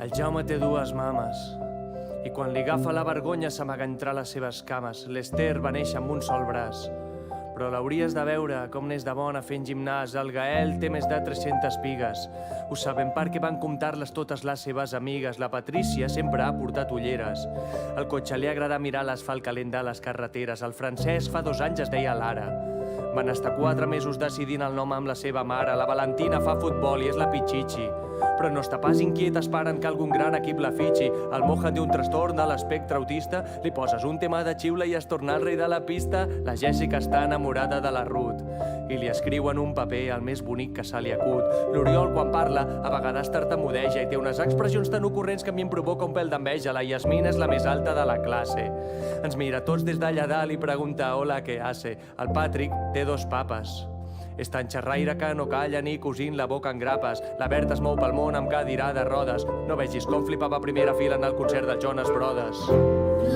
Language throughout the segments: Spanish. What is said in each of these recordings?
El Jaume té dues mames i quan li agafa la vergonya s'amaga entre les seves cames. L'Ester va néixer amb un sol braç, però l'hauries de veure com n'és de bona fent gimnàs. El Gael té més de 300 pigues. Ho sabem perquè van comptar-les totes les seves amigues. La Patrícia sempre ha portat ulleres. Al cotxe li agrada mirar l'asfalt calent de les carreteres. El Francesc fa 2 anys es deia Lara. Van estar 4 mesos decidint el nom amb la seva mare. La Valentina fa futbol i és la Pichichi, però no està pas inquiet esperant que algun gran equip la fitxi. El Mohan té un trastorn de l'espectre autista. Li poses un tema de xiula i es torna el rei de la pista. La Jèssica està enamorada de la Ruth i li escriu en un paper el més bonic que se li acut. L'Oriol, quan parla, a vegades tartamudeja i té unes expressions tan ocurrents que a mi em provoca un pèl d'enveja. La Yasmina és la més alta de la classe. Ens mira tots des d'allà dalt i pregunta hola, què hace? El Patrick té 2 papes. És tan xerraire que no calla ni cosint la boca en grapes. La Berta es mou pel món amb cadira de rodes. No vegis com flipava a primera fila en el concert de Jonas Brothers.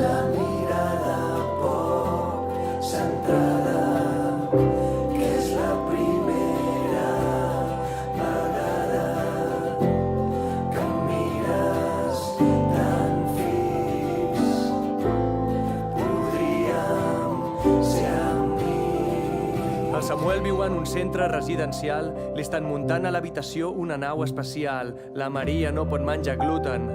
La mirada poc centrada, que és la primera vegada que em mires tan fix. Podríem ser amics. El Samuel viu en un centre residencial. Li estan muntant a l'habitació una nau especial. La Maria no pot menjar gluten.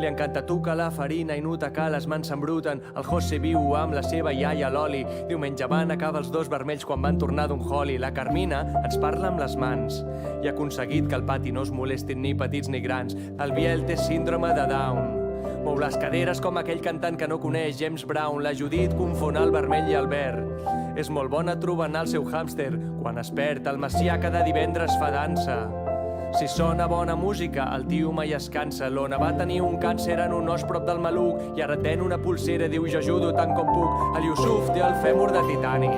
Li encanta tocar la farina i nota que les mans s'embruten. El José viu amb la seva iaia l'Oli. Diumenge van acabar els 2 vermells quan van tornar d'un holi. La Carmina ens parla amb les mans i ha aconseguit que al pati no es molestin ni petits ni grans. El Biel té síndrome de Down. Mou les caderes com aquell cantant que no coneix, James Brown. La Judit confon el vermell i el verd. És molt bona trobant el seu hàmster. Quan es perd, el Macià cada divendres fa dansa. Si sona bona música, el tio mai es cansa. L'Ona va tenir un càncer en un os prop del maluc i ara ten una pulsera, diu jo ajudo tant com puc. El Yusuf té el fèmur de titani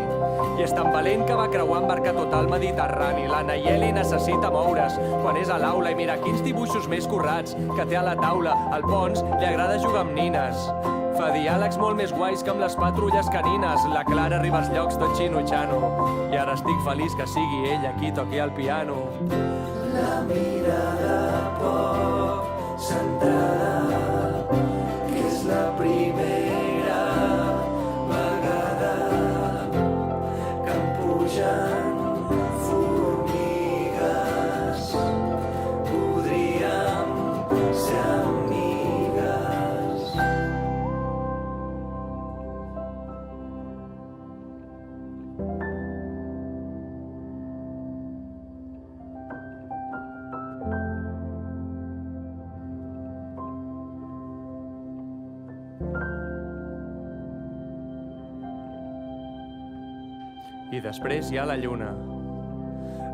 i és tan valent que va creuar en barca tot el Mediterrani. La Nayeli necessita moure's quan és a l'aula i mira quins dibuixos més currats que té a la taula. Al Pons li agrada jugar amb nines. Fa diàlegs molt més guais que amb les patrulles canines. La Clara arriba als llocs tot xino-xano i ara estic feliç que sigui ella qui toqui el piano. La mirada poc centrada, que és la primera vegada que em pugen formigues. Podríem ser amigues. I després hi ha la lluna.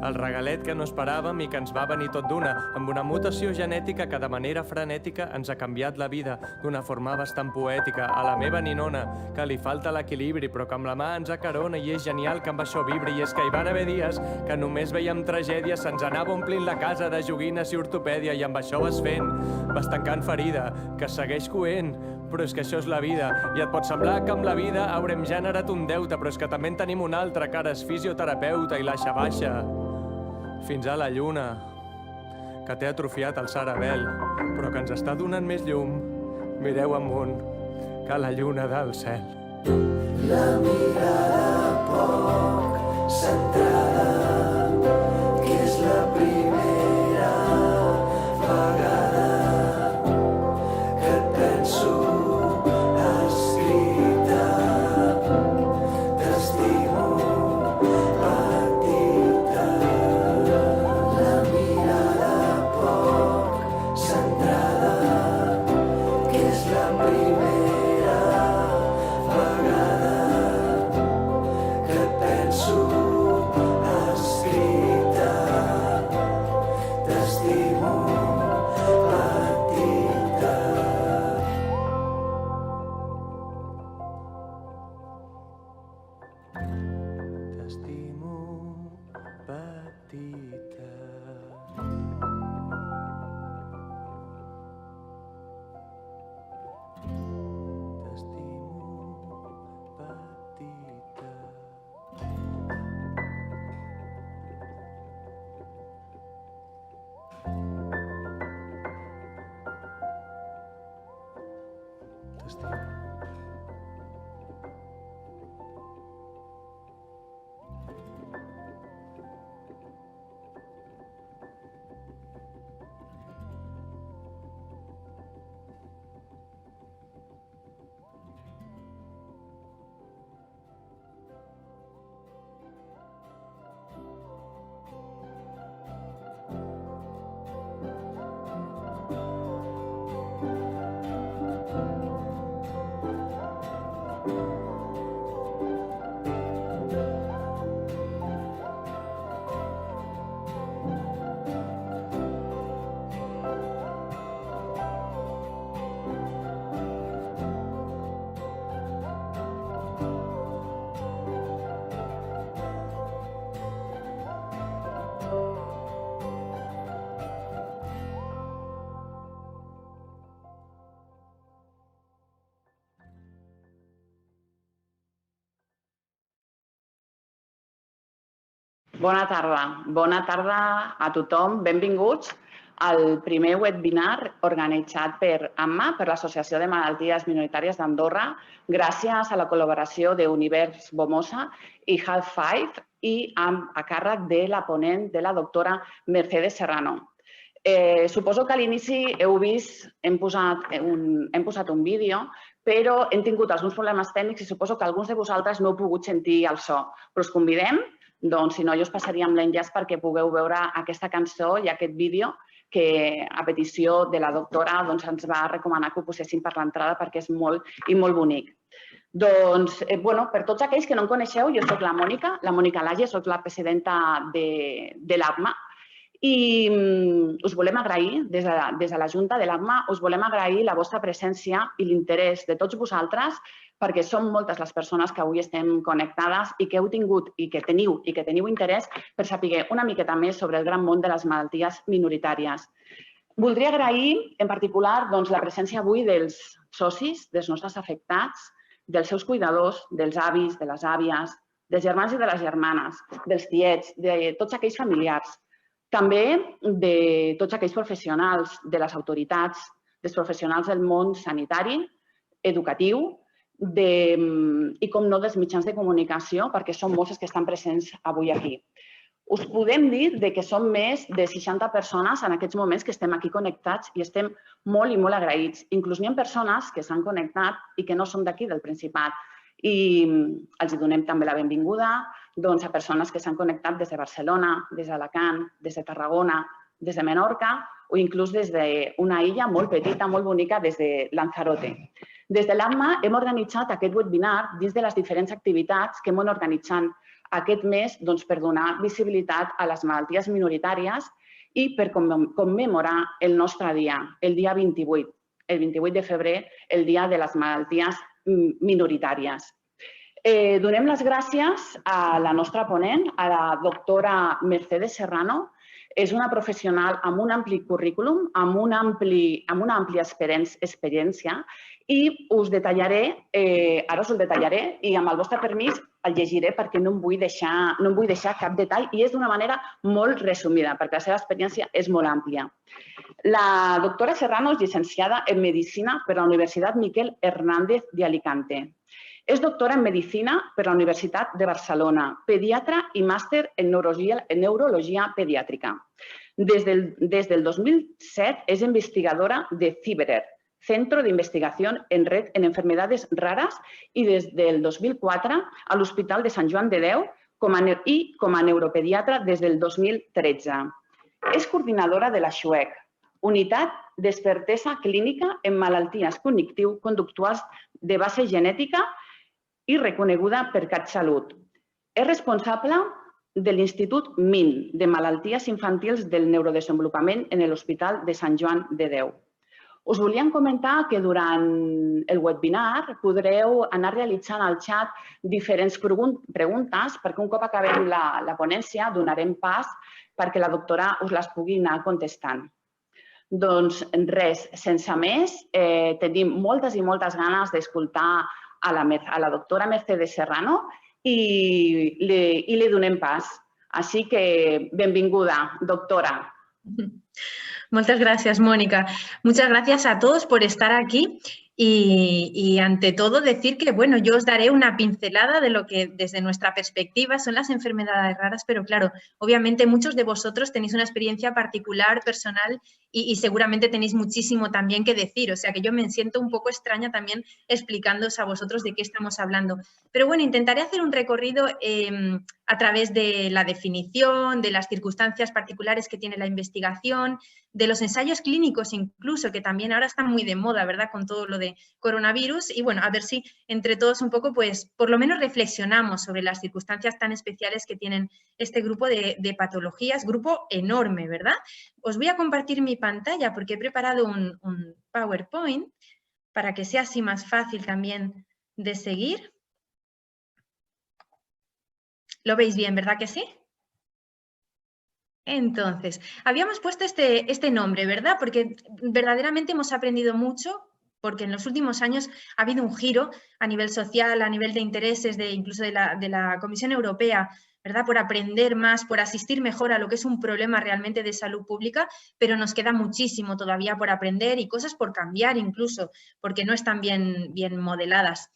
El regalet que no esperàvem i que ens va venir tot d'una, amb una mutació genètica que de manera frenètica ens ha canviat la vida d'una forma bastant poètica. A la meva ninona, que li falta l'equilibri, però que amb la mà ens acarona i és genial que amb això vibri. I és que hi van haver dies que només veiem tragèdies, se'ns anava omplint la casa de joguines i ortopèdia i amb això vas fent, vas tancant ferida, que segueix coent. Però és que això és la vida, i et pot semblar que amb la vida haurem generat un deute, però és que també en tenim un altre, que ara és fisioterapeuta i l'aixa baixa. Fins a la lluna, que té atrofiat el cerebel, però que ens està donant més llum. Mireu amunt, que la lluna del cel. La mirada poc centrada, que és la primera vegada que et penso escrita. T'estimo, petita. La mirada poc centrada, que és la primera vegada que et penso escrita. T'estimo. Bona tarda a tothom. Benvinguts al primer webinar organitzat per AMMA, per l'Associació de Malalties Minoritàries d'Andorra, gràcies a la col·laboració d'Univers Bomosa i Health 5 i a càrrec de la ponent, de la doctora Mercedes Serrano. Suposo que a l'inici heu vist, hem posat un vídeo, però hem tingut alguns problemes tècnics i suposo que alguns de vosaltres no heu pogut sentir el so. Però us convidem, doncs, si no, jo us passaríem l'enllaç perquè pugueu veure aquesta cançó i aquest vídeo que a petició de la doctora ens va recomanar que ho poséssim per l'entrada perquè és molt i molt bonic. Doncs, per tots aquells que no em coneixeu, jo soc la Mònica Lage, soc la presidenta de l'ACMA i us volem agrair, des de la Junta de l'ACMA, us volem agrair la vostra presència i l'interès de tots vosaltres perquè som moltes les persones que avui estem connectades i que heu tingut i que teniu interès per saber una miqueta més sobre el gran món de les malalties minoritàries. Voldria agrair, en particular, la presència avui dels socis, dels nostres afectats, dels seus cuidadors, dels avis, de les àvies, dels germans i de les germanes, dels tiets, de tots aquells familiars, també de tots aquells professionals, de les autoritats, dels professionals del món sanitari, educatiu, i, com no, dels mitjans de comunicació, perquè són molts els que estan presents avui aquí. Us podem dir que som més de 60 persones en aquests moments que estem aquí connectats i estem molt i molt agraïts. Inclús n'hi ha persones que s'han connectat i que no són d'aquí, del Principat. I els donem també la benvinguda a persones que s'han connectat des de Barcelona, des d'Alacant, des de Tarragona, des de Menorca o inclús des d'una illa molt petita, molt bonica, des de Lanzarote. Des de l'ACMA hem organitzat aquest webinar dins de les diferents activitats que hem organitzat aquest mes per donar visibilitat a les malalties minoritàries i per commemorar el nostre dia, el dia 28, el 28 de febrer, el dia de les malalties minoritàries. Donem les gràcies a la nostra ponent, a la doctora Mercedes Serrano. És una professional amb un ampli currículum, amb una àmplia experiència i us detallaré, ara us el detallaré i amb el vostre permís el llegiré perquè no em vull deixar cap detall i és d'una manera molt resumida perquè la seva experiència és molt àmplia. La doctora Serrano és llicenciada en Medicina per la Universitat Miquel Hernández de Alicante. És doctora en Medicina per la Universitat de Barcelona, pediatra i màster en Neurologia Pediàtrica. Des del 2007 és investigadora de CIBERER, Centro de Investigación en Red en Enfermedades Raras, i des del 2004 a l'Hospital de Sant Joan de Déu i com a neuropediatra des del 2013. És coordinadora de la XUEC, Unitat d'Expertesa Clínica en Malalties Cognitivo-Conductuals de Base Genètica i reconeguda per CatSalut. És responsable de l'Institut MIN de Malalties Infantils del Neurodesenvolupament en l'Hospital de Sant Joan de Déu. Us volíem comentar que durant el webinar podreu anar realitzant al xat diferents preguntes perquè un cop acabem la ponència donarem pas perquè la doctora us les pugui anar contestant. Doncs res, sense més, tenim moltes i moltes ganes d'escoltar a la doctora Mercedes Serrano i li donem pas. Així que benvinguda, doctora. Muchas gracias, Mónica. Muchas gracias a todos por estar aquí Y ante todo decir que, bueno, yo os daré una pincelada de lo que desde nuestra perspectiva son las enfermedades raras, pero claro, obviamente muchos de vosotros tenéis una experiencia particular, personal y seguramente tenéis muchísimo también que decir, o sea que yo me siento un poco extraña también explicándoos a vosotros de qué estamos hablando. Pero bueno, intentaré hacer un recorrido a través de la definición, de las circunstancias particulares que tiene la investigación, de los ensayos clínicos incluso, que también ahora están muy de moda, ¿verdad?, con todo lo de coronavirus. Y bueno, a ver si entre todos un poco, pues, por lo menos reflexionamos sobre las circunstancias tan especiales que tienen este grupo de patologías, grupo enorme, ¿verdad? Os voy a compartir mi pantalla porque he preparado un PowerPoint para que sea así más fácil también de seguir. ¿Lo veis bien, verdad que sí? Entonces, habíamos puesto este nombre, ¿verdad? Porque verdaderamente hemos aprendido mucho, porque en los últimos años ha habido un giro a nivel social, a nivel de intereses, incluso de la Comisión Europea, ¿verdad? Por aprender más, por asistir mejor a lo que es un problema realmente de salud pública, pero nos queda muchísimo todavía por aprender y cosas por cambiar incluso, porque no están bien modeladas.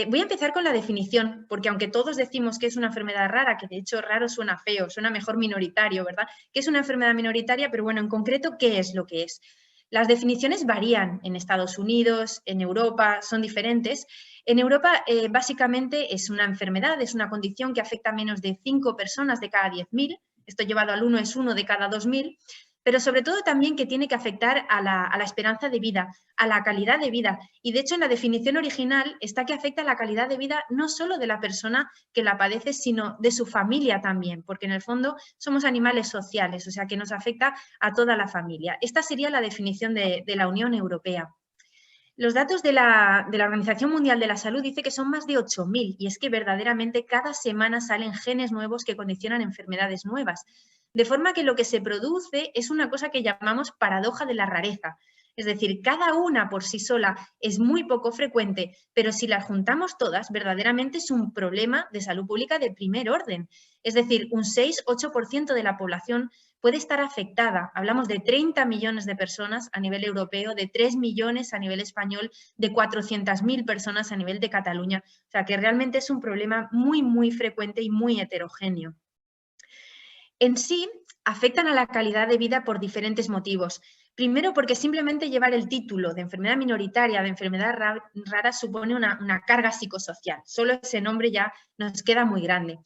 Voy a empezar con la definición, porque aunque todos decimos que es una enfermedad rara, que de hecho raro suena feo, suena mejor minoritario, ¿verdad? Que es una enfermedad minoritaria, pero bueno, en concreto, ¿qué es lo que es? Las definiciones varían en Estados Unidos, en Europa, son diferentes. En Europa, básicamente, es una enfermedad, es una condición que afecta a menos de 5 personas de cada 10.000, esto llevado al 1 es 1 de cada 2.000, pero sobre todo también que tiene que afectar a la esperanza de vida, a la calidad de vida. Y de hecho en la definición original está que afecta a la calidad de vida no solo de la persona que la padece, sino de su familia también, porque en el fondo somos animales sociales, o sea que nos afecta a toda la familia. Esta sería la definición de la Unión Europea. Los datos de la Organización Mundial de la Salud dice que son más de 8.000 y es que verdaderamente cada semana salen genes nuevos que condicionan enfermedades nuevas. De forma que lo que se produce es una cosa que llamamos paradoja de la rareza. Es decir, cada una por sí sola es muy poco frecuente, pero si las juntamos todas, verdaderamente es un problema de salud pública de primer orden. Es decir, un 6-8% de la población puede estar afectada. Hablamos de 30 millones de personas a nivel europeo, de 3 millones a nivel español, de 400.000 personas a nivel de Cataluña. O sea, que realmente es un problema muy frecuente y muy heterogéneo. En sí, afectan a la calidad de vida por diferentes motivos. Primero, porque simplemente llevar el título de enfermedad minoritaria, de enfermedad rara, supone una carga psicosocial. Solo ese nombre ya nos queda muy grande.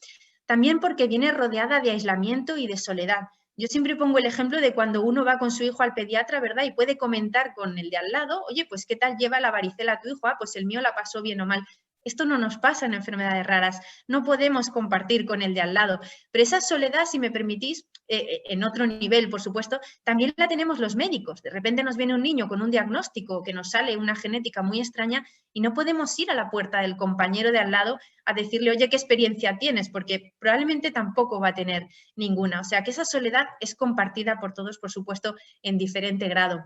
También porque viene rodeada de aislamiento y de soledad. Yo siempre pongo el ejemplo de cuando uno va con su hijo al pediatra, ¿verdad? Y puede comentar con el de al lado, oye, pues ¿qué tal lleva la varicela tu hijo? Ah, pues el mío la pasó bien o mal. Esto no nos pasa en enfermedades raras, no podemos compartir con el de al lado, pero esa soledad, si me permitís, en otro nivel, por supuesto, también la tenemos los médicos. De repente nos viene un niño con un diagnóstico que nos sale una genética muy extraña y no podemos ir a la puerta del compañero de al lado a decirle, oye, ¿qué experiencia tienes? Porque probablemente tampoco va a tener ninguna. O sea, que esa soledad es compartida por todos, por supuesto, en diferente grado.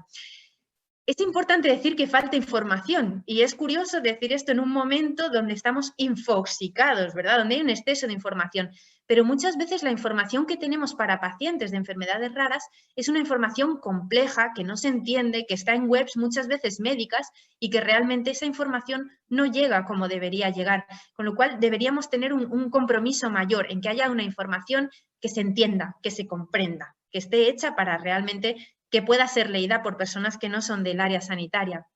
Es importante decir que falta información y es curioso decir esto en un momento donde estamos infoxicados, ¿verdad? Donde hay un exceso de información. Pero muchas veces la información que tenemos para pacientes de enfermedades raras es una información compleja, que no se entiende, que está en webs muchas veces médicas y que realmente esa información no llega como debería llegar. Con lo cual deberíamos tener un compromiso mayor en que haya una información que se entienda, que se comprenda, que esté hecha para realmente que pueda ser leída por personas que no son del área sanitaria.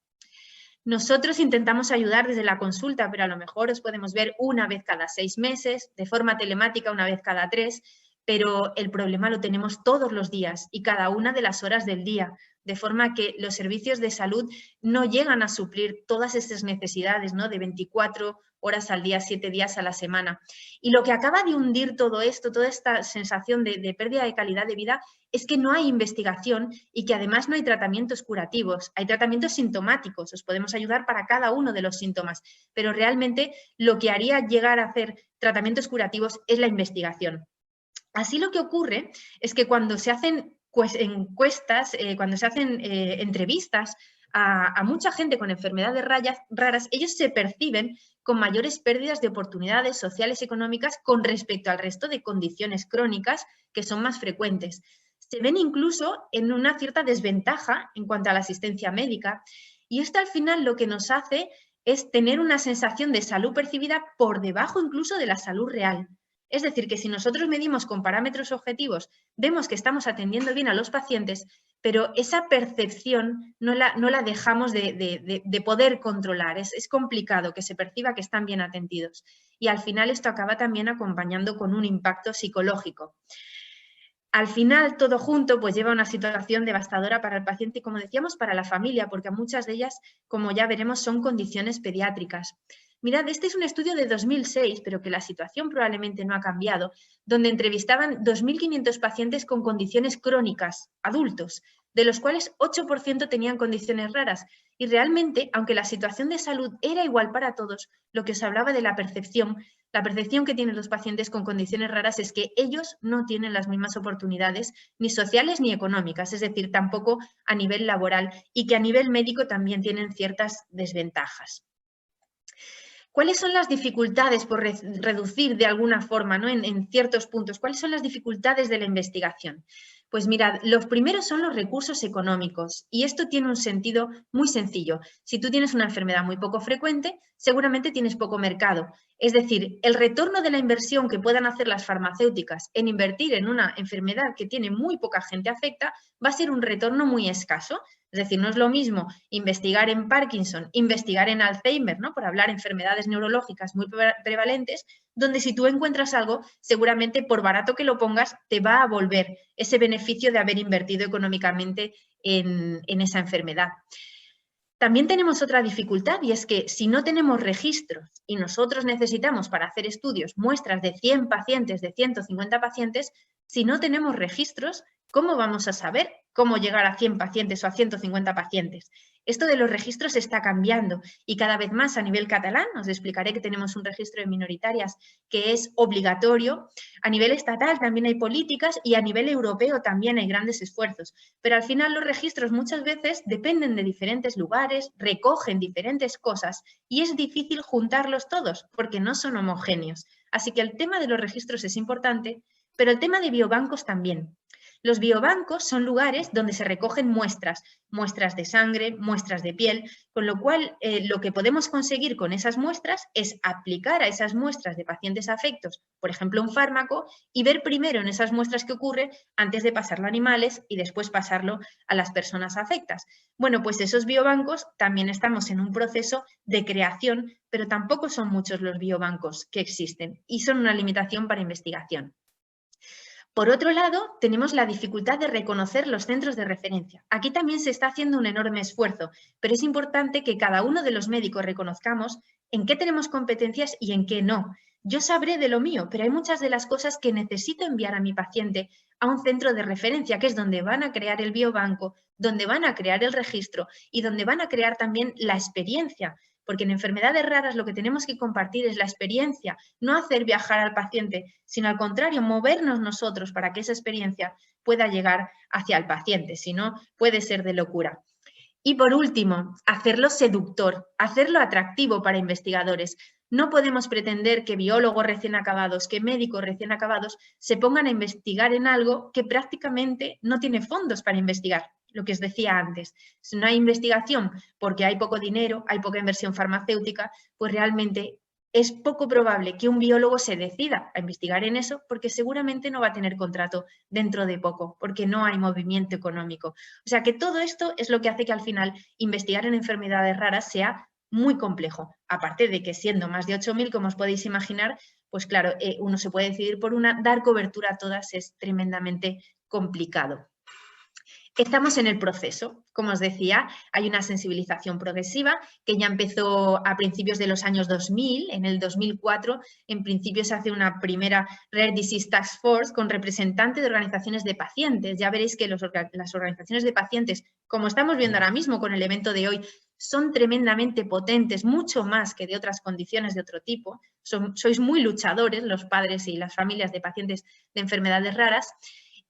Nosotros intentamos ayudar desde la consulta, pero a lo mejor os podemos ver una vez cada 6 meses, de forma telemática una vez cada 3, pero el problema lo tenemos todos los días y cada una de las horas del día, de forma que los servicios de salud no llegan a suplir todas esas necesidades, ¿no? De 24 horas al día, 7 días a la semana. Y lo que acaba de hundir todo esto, toda esta sensación de pérdida de calidad de vida, es que no hay investigación y que además no hay tratamientos curativos, hay tratamientos sintomáticos, os podemos ayudar para cada uno de los síntomas, pero realmente lo que haría llegar a hacer tratamientos curativos es la investigación. Así lo que ocurre es que cuando se hacen encuestas, cuando se hacen entrevistas a mucha gente con enfermedades raras, ellos se perciben con mayores pérdidas de oportunidades sociales y económicas con respecto al resto de condiciones crónicas que son más frecuentes. Se ven incluso en una cierta desventaja en cuanto a la asistencia médica Y esto al final lo que nos hace es tener una sensación de salud percibida por debajo incluso de la salud real. Es decir, que si nosotros medimos con parámetros objetivos, vemos que estamos atendiendo bien a los pacientes, pero esa percepción no la dejamos de poder controlar. Es complicado que se perciba que están bien atendidos. Y al final esto acaba también acompañando con un impacto psicológico. Al final, todo junto pues lleva a una situación devastadora para el paciente y, como decíamos, para la familia, porque muchas de ellas, como ya veremos, son condiciones pediátricas. Mirad, este es un estudio de 2006, pero que la situación probablemente no ha cambiado, donde entrevistaban 2.500 pacientes con condiciones crónicas, adultos, de los cuales 8% tenían condiciones raras. Y realmente, aunque la situación de salud era igual para todos, lo que os hablaba de la percepción que tienen los pacientes con condiciones raras es que ellos no tienen las mismas oportunidades, ni sociales ni económicas, es decir, tampoco a nivel laboral, y que a nivel médico también tienen ciertas desventajas. ¿Cuáles son las dificultades por reducir de alguna forma, ¿no? en ciertos puntos? ¿Cuáles son las dificultades de la investigación? Pues mirad, los primeros son los recursos económicos y esto tiene un sentido muy sencillo. Si tú tienes una enfermedad muy poco frecuente, seguramente tienes poco mercado. Es decir, el retorno de la inversión que puedan hacer las farmacéuticas en invertir en una enfermedad que tiene muy poca gente afecta va a ser un retorno muy escaso. Es decir, no es lo mismo investigar en Parkinson, investigar en Alzheimer, ¿no? Por hablar de enfermedades neurológicas muy prevalentes, donde si tú encuentras algo, seguramente por barato que lo pongas, te va a volver ese beneficio de haber invertido económicamente en esa enfermedad. También tenemos otra dificultad y es que si no tenemos registros y nosotros necesitamos para hacer estudios muestras de 100 pacientes, de 150 pacientes, si no tenemos registros, ¿cómo vamos a saber cómo llegar a 100 pacientes o a 150 pacientes? Esto de los registros está cambiando y cada vez más a nivel catalán, os explicaré que tenemos un registro de minoritarias que es obligatorio. A nivel estatal también hay políticas y a nivel europeo también hay grandes esfuerzos. Pero al final los registros muchas veces dependen de diferentes lugares, recogen diferentes cosas y es difícil juntarlos todos porque no son homogéneos. Así que el tema de los registros es importante, pero el tema de biobancos también. Los biobancos son lugares donde se recogen muestras de sangre, muestras de piel, con lo cual lo que podemos conseguir con esas muestras es aplicar a esas muestras de pacientes afectos, por ejemplo, un fármaco, y ver primero en esas muestras qué ocurre antes de pasarlo a animales y después pasarlo a las personas afectas. Bueno, pues esos biobancos también estamos en un proceso de creación, pero tampoco son muchos los biobancos que existen y son una limitación para investigación. Por otro lado, tenemos la dificultad de reconocer los centros de referencia. Aquí también se está haciendo un enorme esfuerzo, pero es importante que cada uno de los médicos reconozcamos en qué tenemos competencias y en qué no. Yo sabré de lo mío, pero hay muchas de las cosas que necesito enviar a mi paciente a un centro de referencia, que es donde van a crear el biobanco, donde van a crear el registro y donde van a crear también la experiencia. Porque en enfermedades raras lo que tenemos que compartir es la experiencia, no hacer viajar al paciente, sino al contrario, movernos nosotros para que esa experiencia pueda llegar hacia el paciente, si no puede ser de locura. Y por último, hacerlo seductor, hacerlo atractivo para investigadores. No podemos pretender que biólogos recién acabados, que médicos recién acabados se pongan a investigar en algo que prácticamente no tiene fondos para investigar. Lo que os decía antes, si no hay investigación porque hay poco dinero, hay poca inversión farmacéutica, pues realmente es poco probable que un biólogo se decida a investigar en eso porque seguramente no va a tener contrato dentro de poco, porque no hay movimiento económico. O sea que todo esto es lo que hace que al final investigar en enfermedades raras sea muy complejo. Aparte de que siendo más de 8.000, como os podéis imaginar, pues claro, uno se puede decidir por una, dar cobertura a todas es tremendamente complicado. Estamos en el proceso, como os decía, hay una sensibilización progresiva que ya empezó a principios de los años 2000, en el 2004 en principio se hace una primera Rare Disease Task Force con representantes de organizaciones de pacientes. Ya veréis que las organizaciones de pacientes, como estamos viendo ahora mismo con el evento de hoy, son tremendamente potentes, mucho más que de otras condiciones de otro tipo. Sois muy luchadores los padres y las familias de pacientes de enfermedades raras.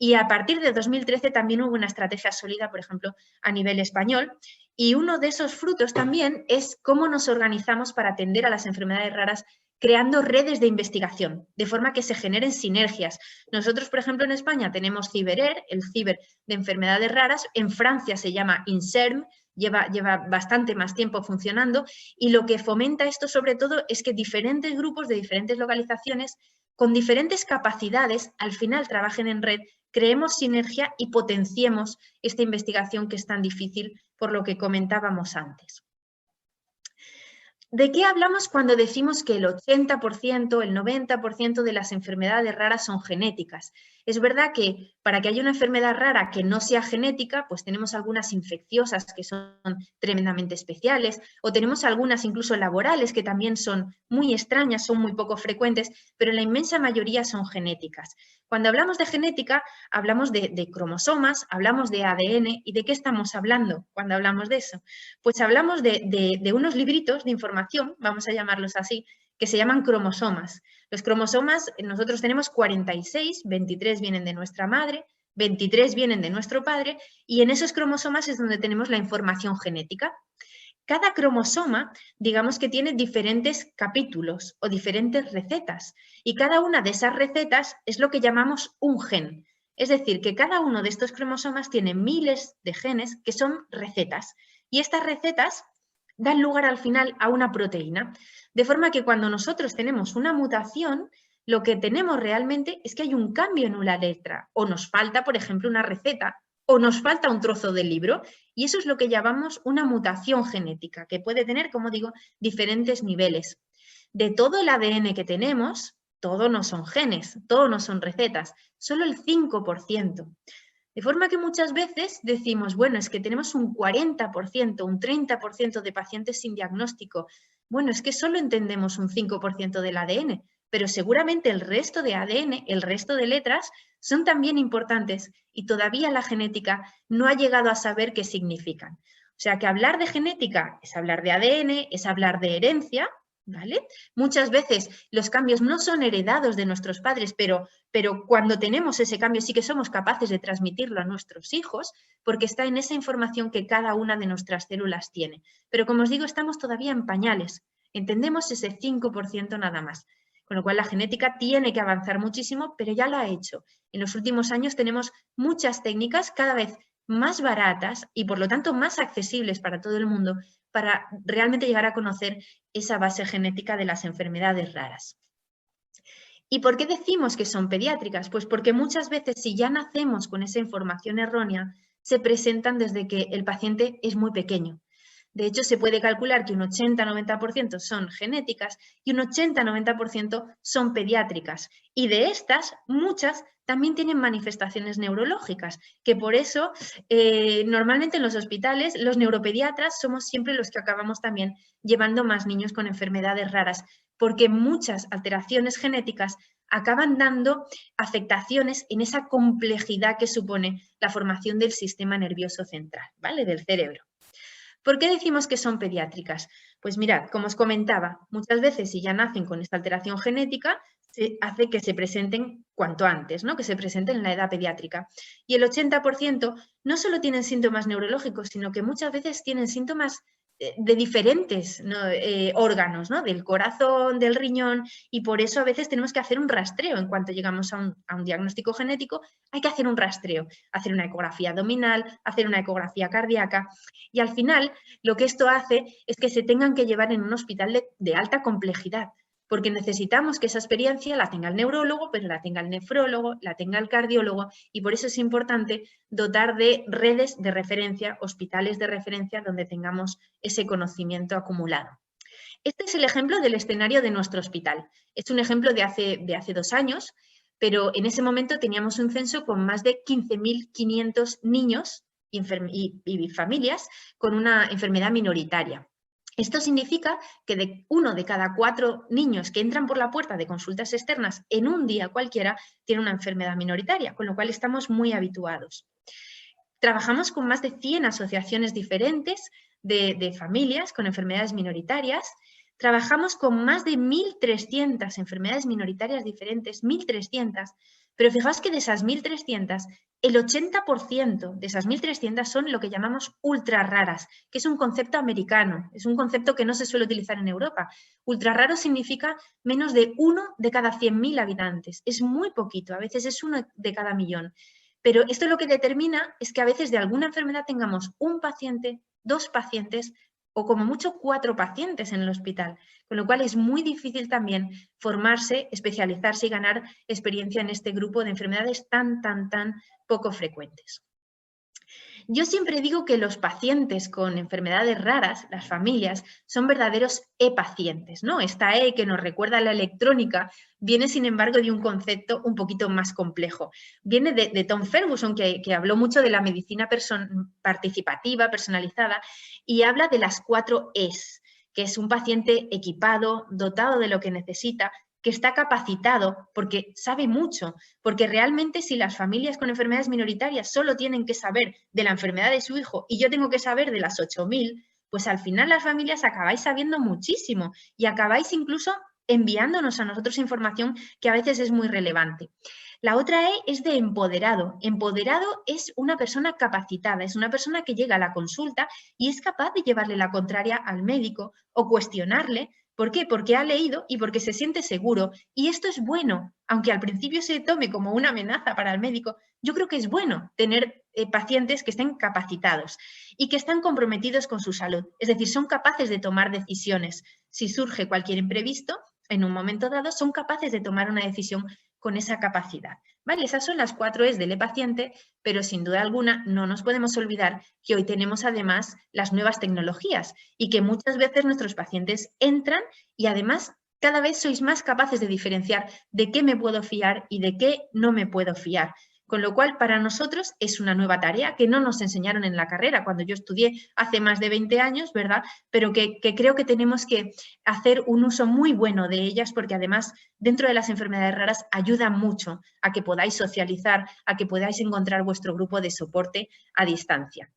Y a partir de 2013 también hubo una estrategia sólida, por ejemplo, a nivel español. Y uno de esos frutos también es cómo nos organizamos para atender a las enfermedades raras creando redes de investigación, de forma que se generen sinergias. Nosotros, por ejemplo, en España tenemos CiberER, el ciber de enfermedades raras. En Francia se llama INSERM, lleva bastante más tiempo funcionando, y lo que fomenta esto sobre todo es que diferentes grupos de diferentes localizaciones con diferentes capacidades al final trabajen en red, creemos sinergia y potenciemos esta investigación que es tan difícil por lo que comentábamos antes. ¿De qué hablamos cuando decimos que el 80%, el 90% de las enfermedades raras son genéticas? Es verdad que para que haya una enfermedad rara que no sea genética, pues tenemos algunas infecciosas que son tremendamente especiales, o tenemos algunas incluso laborales que también son muy extrañas, son muy poco frecuentes, pero la inmensa mayoría son genéticas. Cuando hablamos de genética, hablamos de cromosomas, hablamos de ADN, ¿y de qué estamos hablando cuando hablamos de eso? Pues hablamos de unos libritos de información, vamos a llamarlos así, que se llaman cromosomas. Los cromosomas, nosotros tenemos 46, 23 vienen de nuestra madre, 23 vienen de nuestro padre, y en esos cromosomas es donde tenemos la información genética. Cada cromosoma, digamos que tiene diferentes capítulos o diferentes recetas, y cada una de esas recetas es lo que llamamos un gen. Es decir, que cada uno de estos cromosomas tiene miles de genes que son recetas, y estas recetas dan lugar al final a una proteína. De forma que cuando nosotros tenemos una mutación, lo que tenemos realmente es que hay un cambio en una letra, o nos falta, por ejemplo, una receta, o nos falta un trozo del libro, y eso es lo que llamamos una mutación genética, que puede tener, como digo, diferentes niveles. De todo el ADN que tenemos, todo no son genes, todo no son recetas, solo el 5%. De forma que muchas veces decimos, bueno, es que tenemos un 40%, un 30% de pacientes sin diagnóstico. Bueno, es que solo entendemos un 5% del ADN, pero seguramente el resto de ADN, el resto de letras, son también importantes y todavía la genética no ha llegado a saber qué significan. O sea que hablar de genética es hablar de ADN, es hablar de herencia, ¿vale? Muchas veces los cambios no son heredados de nuestros padres, pero cuando tenemos ese cambio sí que somos capaces de transmitirlo a nuestros hijos porque está en esa información que cada una de nuestras células tiene. Pero como os digo, estamos todavía en pañales, entendemos ese 5% nada más. Con lo cual la genética tiene que avanzar muchísimo, pero ya lo ha hecho. En los últimos años tenemos muchas técnicas cada vez más baratas y por lo tanto más accesibles para todo el mundo para realmente llegar a conocer esa base genética de las enfermedades raras. ¿Y por qué decimos que son pediátricas? Pues porque muchas veces si ya nacemos con esa información errónea, se presentan desde que el paciente es muy pequeño. De hecho, se puede calcular que un 80-90% son genéticas y un 80-90% son pediátricas. Y de estas, muchas también tienen manifestaciones neurológicas, que por eso normalmente en los hospitales los neuropediatras somos siempre los que acabamos también llevando más niños con enfermedades raras, porque muchas alteraciones genéticas acaban dando afectaciones en esa complejidad que supone la formación del sistema nervioso central, ¿vale? Del cerebro. ¿Por qué decimos que son pediátricas? Pues mirad, como os comentaba, muchas veces si ya nacen con esta alteración genética, se hace que se presenten cuanto antes, ¿no? Que se presenten en la edad pediátrica. Y el 80% no solo tienen síntomas neurológicos, sino que muchas veces tienen síntomas de diferentes, ¿no? Órganos, ¿no? Del corazón, del riñón, y por eso a veces tenemos que hacer un rastreo. En cuanto llegamos a un diagnóstico genético, hay que hacer un rastreo, hacer una ecografía abdominal, hacer una ecografía cardíaca, y al final lo que esto hace es que se tengan que llevar en un hospital de alta complejidad, porque necesitamos que esa experiencia la tenga el neurólogo, pero la tenga el nefrólogo, la tenga el cardiólogo, y por eso es importante dotar de redes de referencia, hospitales de referencia, donde tengamos ese conocimiento acumulado. Este es el ejemplo del escenario de nuestro hospital. Es un ejemplo de hace 2 años, pero en ese momento teníamos un censo con más de 15.500 niños y familias con una enfermedad minoritaria. Esto significa que 1 de cada 4 niños que entran por la puerta de consultas externas en un día cualquiera tiene una enfermedad minoritaria, con lo cual estamos muy habituados. Trabajamos con más de 100 asociaciones diferentes de familias con enfermedades minoritarias. Trabajamos con más de 1.300 enfermedades minoritarias diferentes, 1.300, pero fijaos que de esas 1.300, el 80% de esas 1.300 son lo que llamamos ultra raras, que es un concepto americano, es un concepto que no se suele utilizar en Europa. Ultra raro significa menos de 1 de cada 100.000 habitantes, es muy poquito, a veces es 1 de cada 1.000.000. Pero esto lo que determina es que a veces de alguna enfermedad tengamos un paciente 2 pacientes o como mucho 4 pacientes en el hospital, con lo cual es muy difícil también formarse, especializarse y ganar experiencia en este grupo de enfermedades tan poco frecuentes. Yo siempre digo que los pacientes con enfermedades raras, las familias, son verdaderos e-pacientes, ¿no? Esta E que nos recuerda a la electrónica viene, sin embargo, de un concepto un poquito más complejo. Viene de Tom Ferguson, que habló mucho de la medicina participativa, personalizada, y habla de las 4 Es, que es un paciente equipado, dotado de lo que necesita, que está capacitado porque sabe mucho, porque realmente si las familias con enfermedades minoritarias solo tienen que saber de la enfermedad de su hijo y yo tengo que saber de las 8.000, pues al final las familias acabáis sabiendo muchísimo y acabáis incluso enviándonos a nosotros información que a veces es muy relevante. La otra E es de empoderado. Empoderado es una persona capacitada, es una persona que llega a la consulta y es capaz de llevarle la contraria al médico o cuestionarle. ¿Por qué? Porque ha leído y porque se siente seguro. Y esto es bueno, aunque al principio se tome como una amenaza para el médico, yo creo que es bueno tener pacientes que estén capacitados y que están comprometidos con su salud. Es decir, son capaces de tomar decisiones. Si surge cualquier imprevisto, en un momento dado, son capaces de tomar una decisión con esa capacidad. ¿Vale? Esas son las 4 Es del paciente, pero sin duda alguna no nos podemos olvidar que hoy tenemos además las nuevas tecnologías y que muchas veces nuestros pacientes entran y además cada vez sois más capaces de diferenciar de qué me puedo fiar y de qué no me puedo fiar. Con lo cual, para nosotros es una nueva tarea que no nos enseñaron en la carrera cuando yo estudié hace más de 20 años, ¿verdad? Pero que creo que tenemos que hacer un uso muy bueno de ellas porque además dentro de las enfermedades raras ayudan mucho a que podáis socializar, a que podáis encontrar vuestro grupo de soporte a distancia.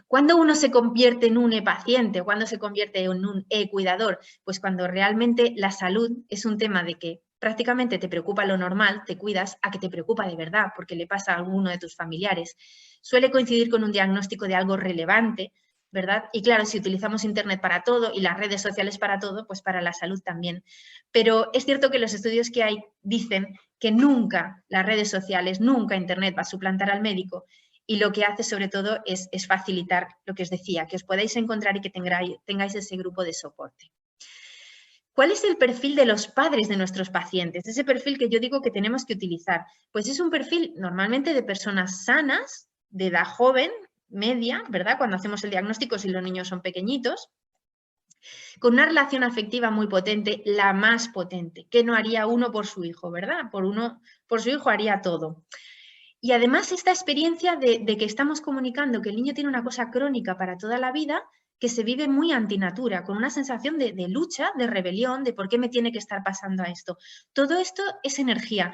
¿Cuándo uno se convierte en un e-paciente o cuándo se convierte en un e-cuidador? Pues cuando realmente la salud es un tema de que prácticamente te preocupa lo normal, te cuidas, a que te preocupa de verdad porque le pasa a alguno de tus familiares. Suele coincidir con un diagnóstico de algo relevante, ¿verdad? Y claro, si utilizamos Internet para todo y las redes sociales para todo, pues para la salud también. Pero es cierto que los estudios que hay dicen que nunca las redes sociales, nunca Internet va a suplantar al médico y lo que hace sobre todo es facilitar lo que os decía, que os podáis encontrar y que tengáis ese grupo de soporte. ¿Cuál es el perfil de los padres de nuestros pacientes? Ese perfil que yo digo que tenemos que utilizar. Pues es un perfil normalmente de personas sanas, de edad joven, media, ¿verdad? Cuando hacemos el diagnóstico si los niños son pequeñitos, con una relación afectiva muy potente, la más potente, que no haría uno por su hijo, ¿verdad? Por su hijo haría todo. Y además esta experiencia de que estamos comunicando que el niño tiene una cosa crónica para toda la vida, que se vive muy antinatura, con una sensación de lucha, de rebelión, de por qué me tiene que estar pasando a esto. Todo esto es energía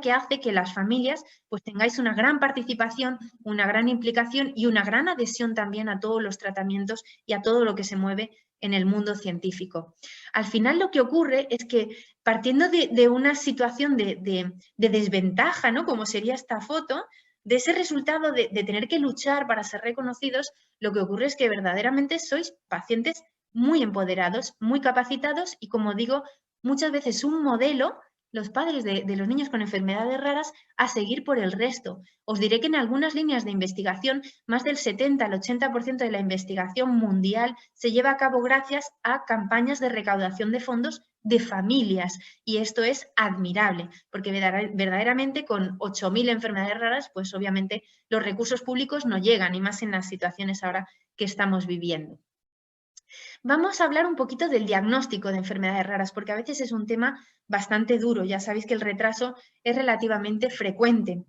que hace que las familias pues tengáis una gran participación, una gran implicación y una gran adhesión también a todos los tratamientos y a todo lo que se mueve en el mundo científico. Al final lo que ocurre es que partiendo de una situación de desventaja, ¿no? Como sería esta foto, de ese resultado de tener que luchar para ser reconocidos, lo que ocurre es que verdaderamente sois pacientes muy empoderados, muy capacitados y, como digo, muchas veces un modelo, los padres de los niños con enfermedades raras, a seguir por el resto. Os diré que en algunas líneas de investigación, más del 70 al 80% de la investigación mundial se lleva a cabo gracias a campañas de recaudación de fondos de familias y esto es admirable porque verdaderamente con 8.000 enfermedades raras pues obviamente los recursos públicos no llegan y más en las situaciones ahora que estamos viviendo. Vamos a hablar un poquito del diagnóstico de enfermedades raras porque a veces es un tema bastante duro, ya sabéis que el retraso es relativamente frecuente.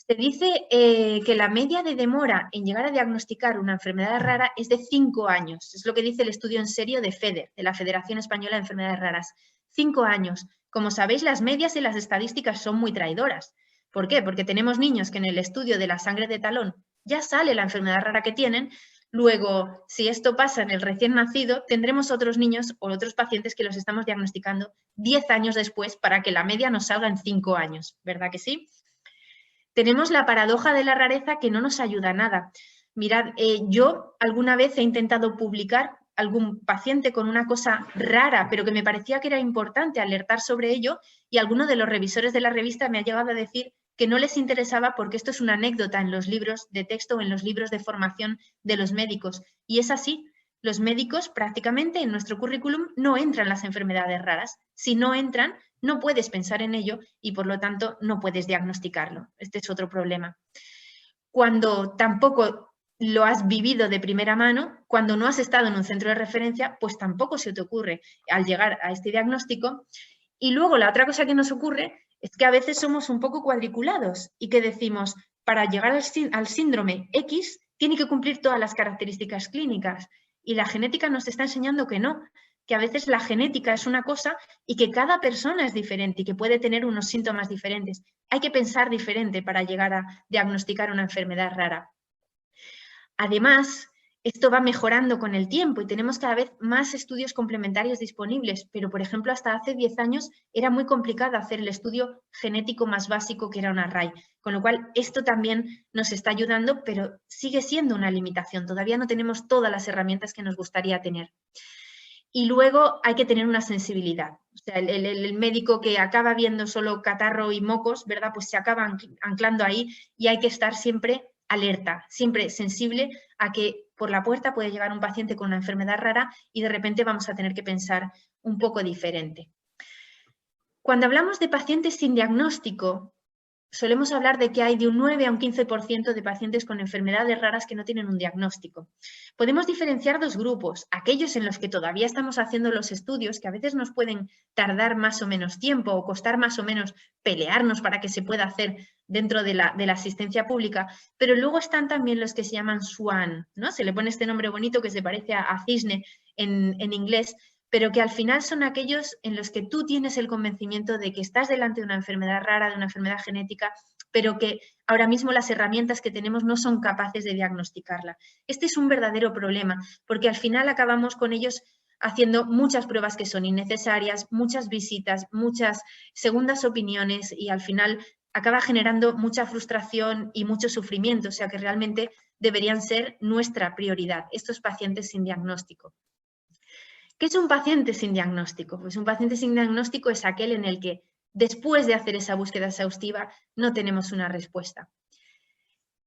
Se dice que la media de demora en llegar a diagnosticar una enfermedad rara es de 5 años. Es lo que dice el estudio en serio de FEDER, de la Federación Española de Enfermedades Raras. 5 años. Como sabéis, las medias y las estadísticas son muy traidoras. ¿Por qué? Porque tenemos niños que en el estudio de la sangre de talón ya sale la enfermedad rara que tienen. Luego, si esto pasa en el recién nacido, tendremos otros niños o otros pacientes que los estamos diagnosticando 10 años después para que la media nos salga en 5 años. ¿Verdad que sí? Tenemos la paradoja de la rareza que no nos ayuda a nada. Mirad, yo alguna vez he intentado publicar algún paciente con una cosa rara, pero que me parecía que era importante alertar sobre ello y alguno de los revisores de la revista me ha llegado a decir que no les interesaba porque esto es una anécdota en los libros de texto o en los libros de formación de los médicos. Y es así. Los médicos prácticamente en nuestro currículum no entran las enfermedades raras. Si no entran, no puedes pensar en ello y por lo tanto no puedes diagnosticarlo. Este es otro problema. Cuando tampoco lo has vivido de primera mano, cuando no has estado en un centro de referencia, pues tampoco se te ocurre al llegar a este diagnóstico. Y luego la otra cosa que nos ocurre es que a veces somos un poco cuadriculados y que decimos, para llegar al síndrome X, tiene que cumplir todas las características clínicas. Y la genética nos está enseñando que no, que a veces la genética es una cosa y que cada persona es diferente y que puede tener unos síntomas diferentes. Hay que pensar diferente para llegar a diagnosticar una enfermedad rara. Además, esto va mejorando con el tiempo y tenemos cada vez más estudios complementarios disponibles, pero por ejemplo hasta hace 10 años era muy complicado hacer el estudio genético más básico que era un array, con lo cual esto también nos está ayudando, pero sigue siendo una limitación, todavía no tenemos todas las herramientas que nos gustaría tener. Y luego hay que tener una sensibilidad, o sea, el médico que acaba viendo solo catarro y mocos, ¿verdad? Pues se acaba anclando ahí y hay que estar siempre alerta, siempre sensible a que por la puerta puede llegar un paciente con una enfermedad rara y de repente vamos a tener que pensar un poco diferente. Cuando hablamos de pacientes sin diagnóstico, solemos hablar de que hay de un 9 a un 15% de pacientes con enfermedades raras que no tienen un diagnóstico. Podemos diferenciar dos grupos, aquellos en los que todavía estamos haciendo los estudios, que a veces nos pueden tardar más o menos tiempo o costar más o menos pelearnos para que se pueda hacer dentro de la asistencia pública, pero luego están también los que se llaman SWAN, ¿no? Se le pone este nombre bonito que se parece a cisne en inglés, pero que al final son aquellos en los que tú tienes el convencimiento de que estás delante de una enfermedad rara, de una enfermedad genética, pero que ahora mismo las herramientas que tenemos no son capaces de diagnosticarla. Este es un verdadero problema, porque al final acabamos con ellos haciendo muchas pruebas que son innecesarias, muchas visitas, muchas segundas opiniones y al final acaba generando mucha frustración y mucho sufrimiento, o sea que realmente deberían ser nuestra prioridad, estos pacientes sin diagnóstico. ¿Qué es un paciente sin diagnóstico? Pues un paciente sin diagnóstico es aquel en el que después de hacer esa búsqueda exhaustiva no tenemos una respuesta.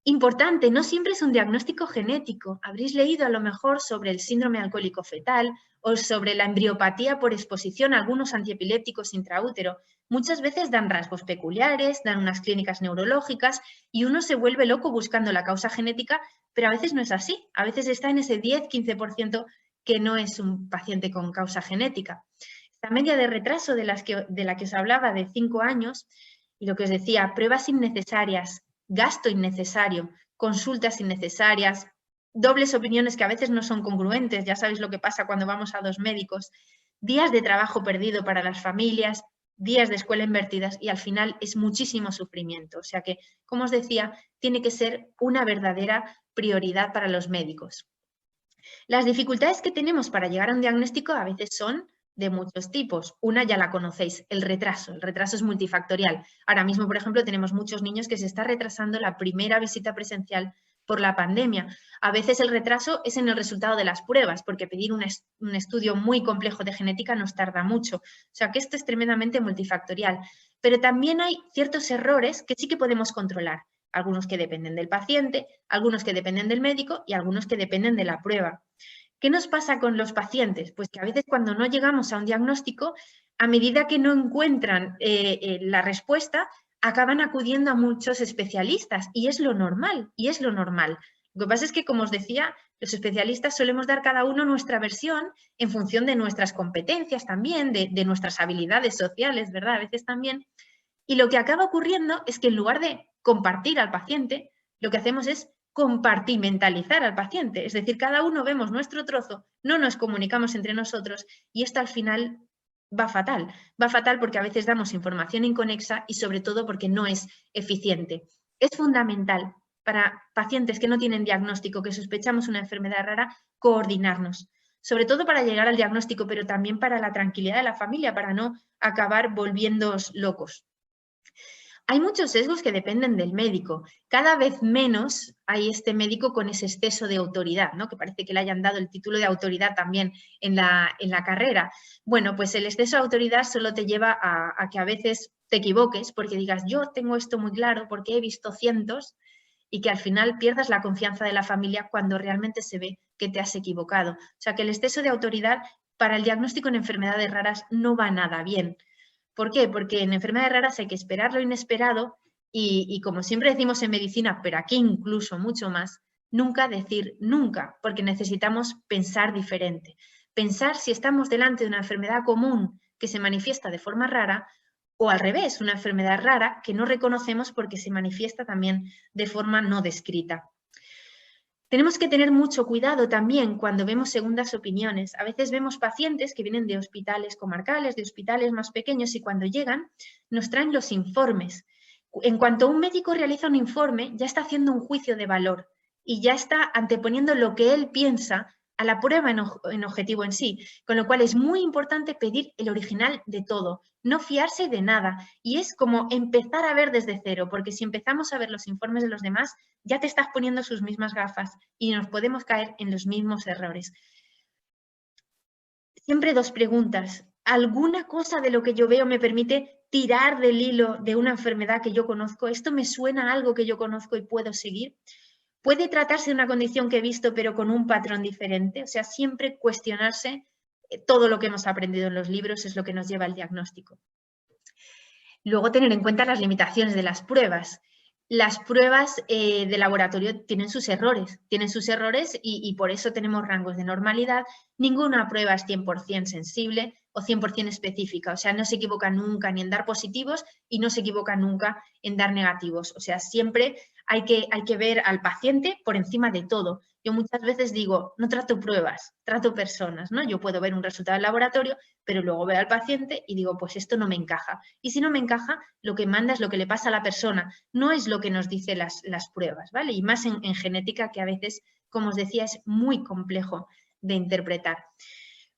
Importante, no siempre es un diagnóstico genético. Habréis leído a lo mejor sobre el síndrome alcohólico fetal o sobre la embriopatía por exposición a algunos antiepilépticos intraútero. Muchas veces dan rasgos peculiares, dan unas clínicas neurológicas y uno se vuelve loco buscando la causa genética, pero a veces no es así. A veces está en ese 10-15% que no es un paciente con causa genética. Esta media de retraso de la que os hablaba de 5 años y lo que os decía, pruebas innecesarias, gasto innecesario, consultas innecesarias, dobles opiniones que a veces no son congruentes, ya sabéis lo que pasa cuando vamos a 2 médicos, días de trabajo perdido para las familias, días de escuela invertidas y al final es muchísimo sufrimiento. O sea que, como os decía, tiene que ser una verdadera prioridad para los médicos. Las dificultades que tenemos para llegar a un diagnóstico a veces son de muchos tipos. Una ya la conocéis, el retraso. El retraso es multifactorial. Ahora mismo, por ejemplo, tenemos muchos niños que se está retrasando la primera visita presencial por la pandemia. A veces el retraso es en el resultado de las pruebas, porque pedir un estudio muy complejo de genética nos tarda mucho. O sea que esto es tremendamente multifactorial. Pero también hay ciertos errores que sí que podemos controlar. Algunos que dependen del paciente, algunos que dependen del médico y algunos que dependen de la prueba. ¿Qué nos pasa con los pacientes? Pues que a veces cuando no llegamos a un diagnóstico, a medida que no encuentran la respuesta, acaban acudiendo a muchos especialistas y es lo normal, Lo que pasa es que, como os decía, los especialistas solemos dar cada uno nuestra versión en función de nuestras competencias también, de nuestras habilidades sociales, ¿verdad? A veces también. Y lo que acaba ocurriendo es que en lugar de compartir al paciente, lo que hacemos es compartimentalizar al paciente. Es decir, cada uno vemos nuestro trozo, no nos comunicamos entre nosotros y esto al final va fatal. Va fatal porque a veces damos información inconexa y sobre todo porque no es eficiente. Es fundamental para pacientes que no tienen diagnóstico, que sospechamos una enfermedad rara, coordinarnos. Sobre todo para llegar al diagnóstico, pero también para la tranquilidad de la familia, para no acabar volviéndoos locos. Hay muchos sesgos que dependen del médico. Cada vez menos hay este médico con ese exceso de autoridad, ¿no? Que parece que le hayan dado el título de autoridad también en la carrera. Bueno, pues el exceso de autoridad solo te lleva a que a veces te equivoques, porque digas, yo tengo esto muy claro porque he visto cientos, y que al final pierdas la confianza de la familia cuando realmente se ve que te has equivocado. O sea, que el exceso de autoridad para el diagnóstico en enfermedades raras no va nada bien. ¿Por qué? Porque en enfermedades raras hay que esperar lo inesperado y como siempre decimos en medicina, pero aquí incluso mucho más, nunca decir nunca, porque necesitamos pensar diferente. Pensar si estamos delante de una enfermedad común que se manifiesta de forma rara o al revés, una enfermedad rara que no reconocemos porque se manifiesta también de forma no descrita. Tenemos que tener mucho cuidado también cuando vemos segundas opiniones. A veces vemos pacientes que vienen de hospitales comarcales, de hospitales más pequeños, y cuando llegan nos traen los informes. En cuanto un médico realiza un informe, ya está haciendo un juicio de valor y ya está anteponiendo lo que él piensa a la prueba en objetivo en sí, con lo cual es muy importante pedir el original de todo, no fiarse de nada, y es como empezar a ver desde cero, porque si empezamos a ver los informes de los demás, ya te estás poniendo sus mismas gafas y nos podemos caer en los mismos errores. Siempre dos preguntas. ¿Alguna cosa de lo que yo veo me permite tirar del hilo de una enfermedad que yo conozco? ¿Esto me suena a algo que yo conozco y puedo seguir? ¿Puede tratarse de una condición que he visto pero con un patrón diferente? O sea, siempre cuestionarse todo lo que hemos aprendido en los libros es lo que nos lleva al diagnóstico. Luego tener en cuenta las limitaciones de las pruebas. Las pruebas de laboratorio tienen sus errores y por eso tenemos rangos de normalidad. Ninguna prueba es 100% sensible o 100% específica, o sea, no se equivoca nunca ni en dar positivos y no se equivoca nunca en dar negativos. O sea, siempre hay que ver al paciente por encima de todo. Yo muchas veces digo, no trato pruebas, trato personas, ¿no? Yo puedo ver un resultado del laboratorio, pero luego veo al paciente y digo, pues esto no me encaja. Y si no me encaja, lo que manda es lo que le pasa a la persona, no es lo que nos dice las pruebas, ¿vale? Y más en genética, que a veces, como os decía, es muy complejo de interpretar.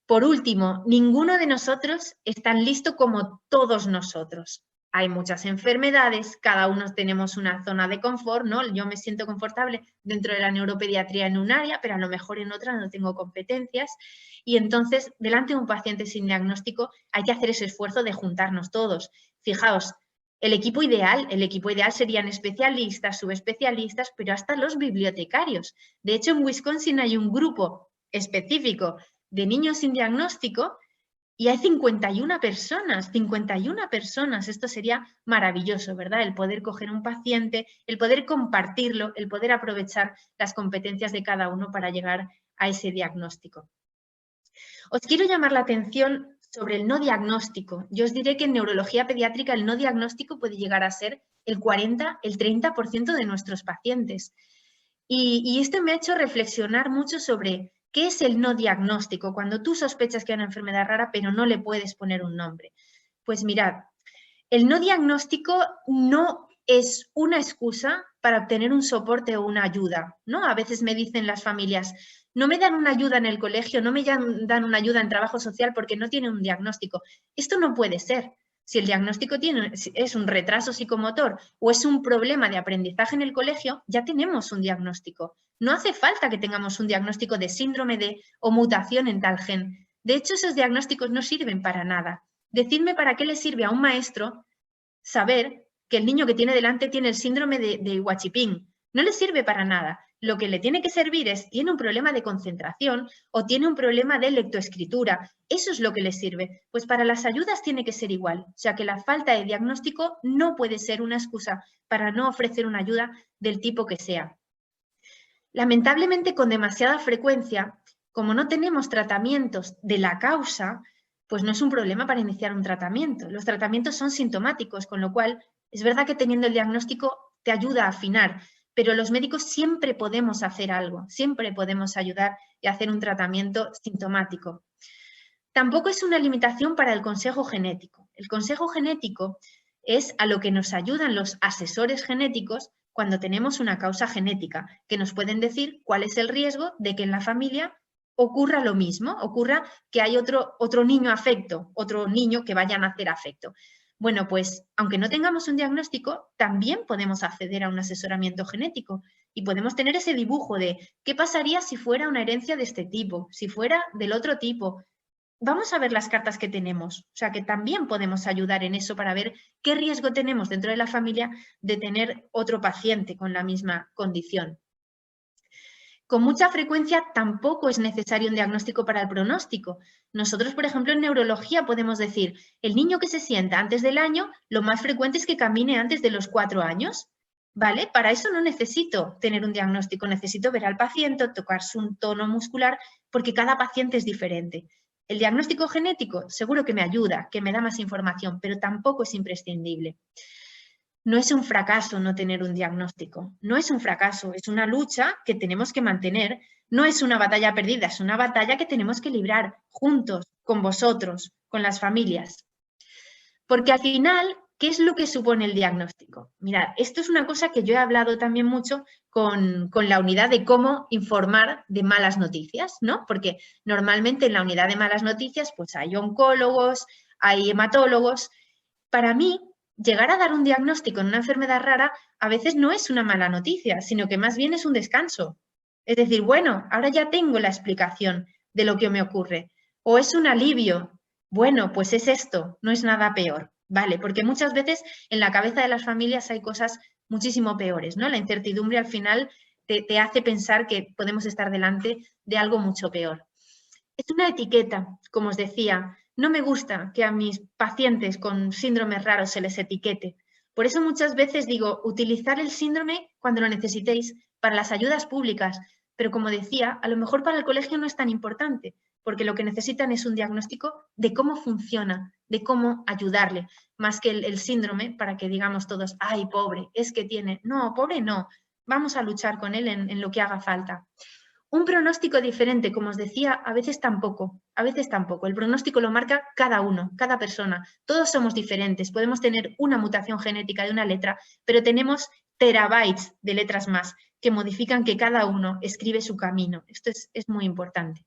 Por último, ninguno de nosotros es tan listo como todos nosotros. Hay muchas enfermedades, cada uno tenemos una zona de confort, ¿no? Yo me siento confortable dentro de la neuropediatría en un área, pero a lo mejor en otra no tengo competencias. Y entonces, delante de un paciente sin diagnóstico, hay que hacer ese esfuerzo de juntarnos todos. Fijaos, el equipo ideal serían especialistas, subespecialistas, pero hasta los bibliotecarios. De hecho, en Wisconsin hay un grupo específico de niños sin diagnóstico y hay 51 personas. Esto sería maravilloso, ¿verdad? El poder coger un paciente, el poder compartirlo, el poder aprovechar las competencias de cada uno para llegar a ese diagnóstico. Os quiero llamar la atención sobre el no diagnóstico. Yo os diré que en neurología pediátrica el no diagnóstico puede llegar a ser el 40, el 30% de nuestros pacientes. Y esto me ha hecho reflexionar mucho sobre ¿qué es el no diagnóstico? Cuando tú sospechas que hay una enfermedad rara, pero no le puedes poner un nombre. Pues mirad, el no diagnóstico no es una excusa para obtener un soporte o una ayuda, ¿no? A veces me dicen las familias, no me dan una ayuda en el colegio, no me dan una ayuda en trabajo social porque no tienen un diagnóstico. Esto no puede ser. Si el diagnóstico es un retraso psicomotor o es un problema de aprendizaje en el colegio, ya tenemos un diagnóstico. No hace falta que tengamos un diagnóstico de síndrome de o mutación en tal gen. De hecho, esos diagnósticos no sirven para nada. Decidme para qué le sirve a un maestro saber que el niño que tiene delante tiene el síndrome de Huachipín. No le sirve para nada. Lo que le tiene que servir es, tiene un problema de concentración o tiene un problema de lectoescritura. Eso es lo que le sirve. Pues para las ayudas tiene que ser igual. O sea que la falta de diagnóstico no puede ser una excusa para no ofrecer una ayuda del tipo que sea. Lamentablemente, con demasiada frecuencia, como no tenemos tratamientos de la causa, pues no es un problema para iniciar un tratamiento. Los tratamientos son sintomáticos, con lo cual es verdad que teniendo el diagnóstico te ayuda a afinar, pero los médicos siempre podemos hacer algo, siempre podemos ayudar y hacer un tratamiento sintomático. Tampoco es una limitación para el consejo genético. El consejo genético es a lo que nos ayudan los asesores genéticos cuando tenemos una causa genética, que nos pueden decir cuál es el riesgo de que en la familia ocurra lo mismo, ocurra que hay otro niño afecto, otro niño que vaya a nacer afecto. Bueno, pues aunque no tengamos un diagnóstico, también podemos acceder a un asesoramiento genético y podemos tener ese dibujo de qué pasaría si fuera una herencia de este tipo, si fuera del otro tipo. vamos a ver las cartas que tenemos. O sea, que también podemos ayudar en eso para ver qué riesgo tenemos dentro de la familia de tener otro paciente con la misma condición. Con mucha frecuencia tampoco es necesario un diagnóstico para el pronóstico. Nosotros, por ejemplo, en neurología podemos decir, el niño que se sienta antes del año, lo más frecuente es que camine antes de los 4 años. ¿Vale? Para eso no necesito tener un diagnóstico, necesito ver al paciente, tocar su tono muscular, porque cada paciente es diferente. El diagnóstico genético seguro que me ayuda, que me da más información, pero tampoco es imprescindible. No es un fracaso no tener un diagnóstico, no es un fracaso, es una lucha que tenemos que mantener, no es una batalla perdida, es una batalla que tenemos que librar juntos, con vosotros, con las familias. Porque al final, ¿qué es lo que supone el diagnóstico? Mirad, esto es una cosa que yo he hablado también mucho con la unidad de cómo informar de malas noticias, ¿no? Porque normalmente en la unidad de malas noticias pues hay oncólogos, hay hematólogos. Para mí, llegar a dar un diagnóstico en una enfermedad rara a veces no es una mala noticia, sino que más bien es un descanso. Es decir, bueno, ahora ya tengo la explicación de lo que me ocurre. O es un alivio. Bueno, pues es esto, no es nada peor. Vale, porque muchas veces en la cabeza de las familias hay cosas muchísimo peores, ¿no? La incertidumbre al final te hace pensar que podemos estar delante de algo mucho peor. Es una etiqueta, como os decía. No me gusta que a mis pacientes con síndromes raros se les etiquete. Por eso muchas veces digo, utilizar el síndrome cuando lo necesitéis para las ayudas públicas. Pero como decía, a lo mejor para el colegio no es tan importante, porque lo que necesitan es un diagnóstico de cómo funciona, de cómo ayudarle, más que el síndrome para que digamos todos, ay, pobre, es que tiene. No, pobre no, vamos a luchar con él en lo que haga falta. Un pronóstico diferente, como os decía, a veces tampoco. El pronóstico lo marca cada uno, cada persona. Todos somos diferentes, podemos tener una mutación genética de una letra, pero tenemos terabytes de letras más que modifican que cada uno escribe su camino. Esto es muy importante.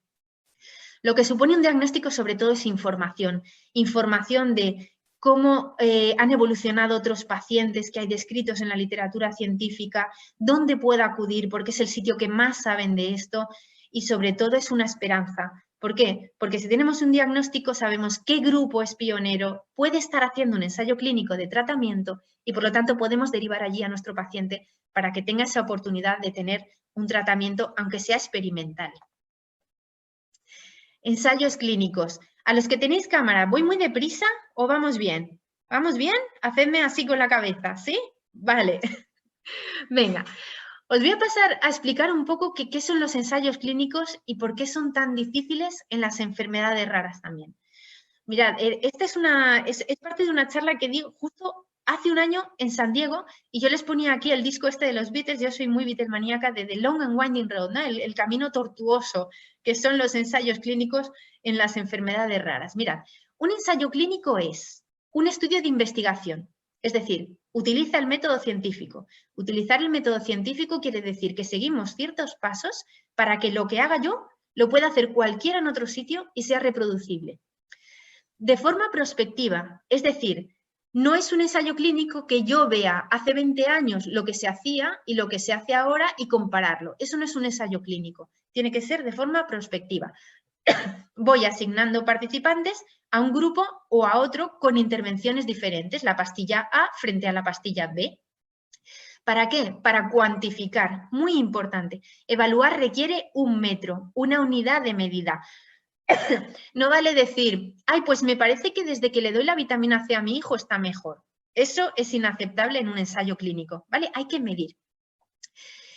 Lo que supone un diagnóstico sobre todo es información. Información de cómo han evolucionado otros pacientes que hay descritos en la literatura científica, dónde puedo acudir, porque es el sitio que más saben de esto y sobre todo es una esperanza. ¿Por qué? Porque si tenemos un diagnóstico sabemos qué grupo es pionero, puede estar haciendo un ensayo clínico de tratamiento y por lo tanto podemos derivar allí a nuestro paciente para que tenga esa oportunidad de tener un tratamiento aunque sea experimental. Ensayos clínicos. A los que tenéis cámara, ¿voy muy deprisa o vamos bien? ¿Vamos bien? Hacedme así con la cabeza, ¿sí? Vale. Venga, os voy a pasar a explicar un poco qué son los ensayos clínicos y por qué son tan difíciles en las enfermedades raras también. Mirad, esta es parte de una charla que di justo hace un año en San Diego y yo les ponía aquí el disco este de los Beatles, yo soy muy Beatlemaníaca, de The Long and Winding Road, ¿no? El camino tortuoso, que son los ensayos clínicos en las enfermedades raras. Mirad, un ensayo clínico es un estudio de investigación, es decir, utiliza el método científico. Utilizar el método científico quiere decir que seguimos ciertos pasos para que lo que haga yo lo pueda hacer cualquiera en otro sitio y sea reproducible. De forma prospectiva, es decir, no es un ensayo clínico que yo vea hace 20 años lo que se hacía y lo que se hace ahora y compararlo. Eso no es un ensayo clínico, tiene que ser de forma prospectiva. Voy asignando participantes a un grupo o a otro con intervenciones diferentes, la pastilla A frente a la pastilla B. ¿Para qué? Para cuantificar, muy importante. Evaluar requiere un metro, una unidad de medida. No vale decir, ay, pues me parece que desde que le doy la vitamina C a mi hijo está mejor. Eso es inaceptable en un ensayo clínico, ¿vale? Hay que medir.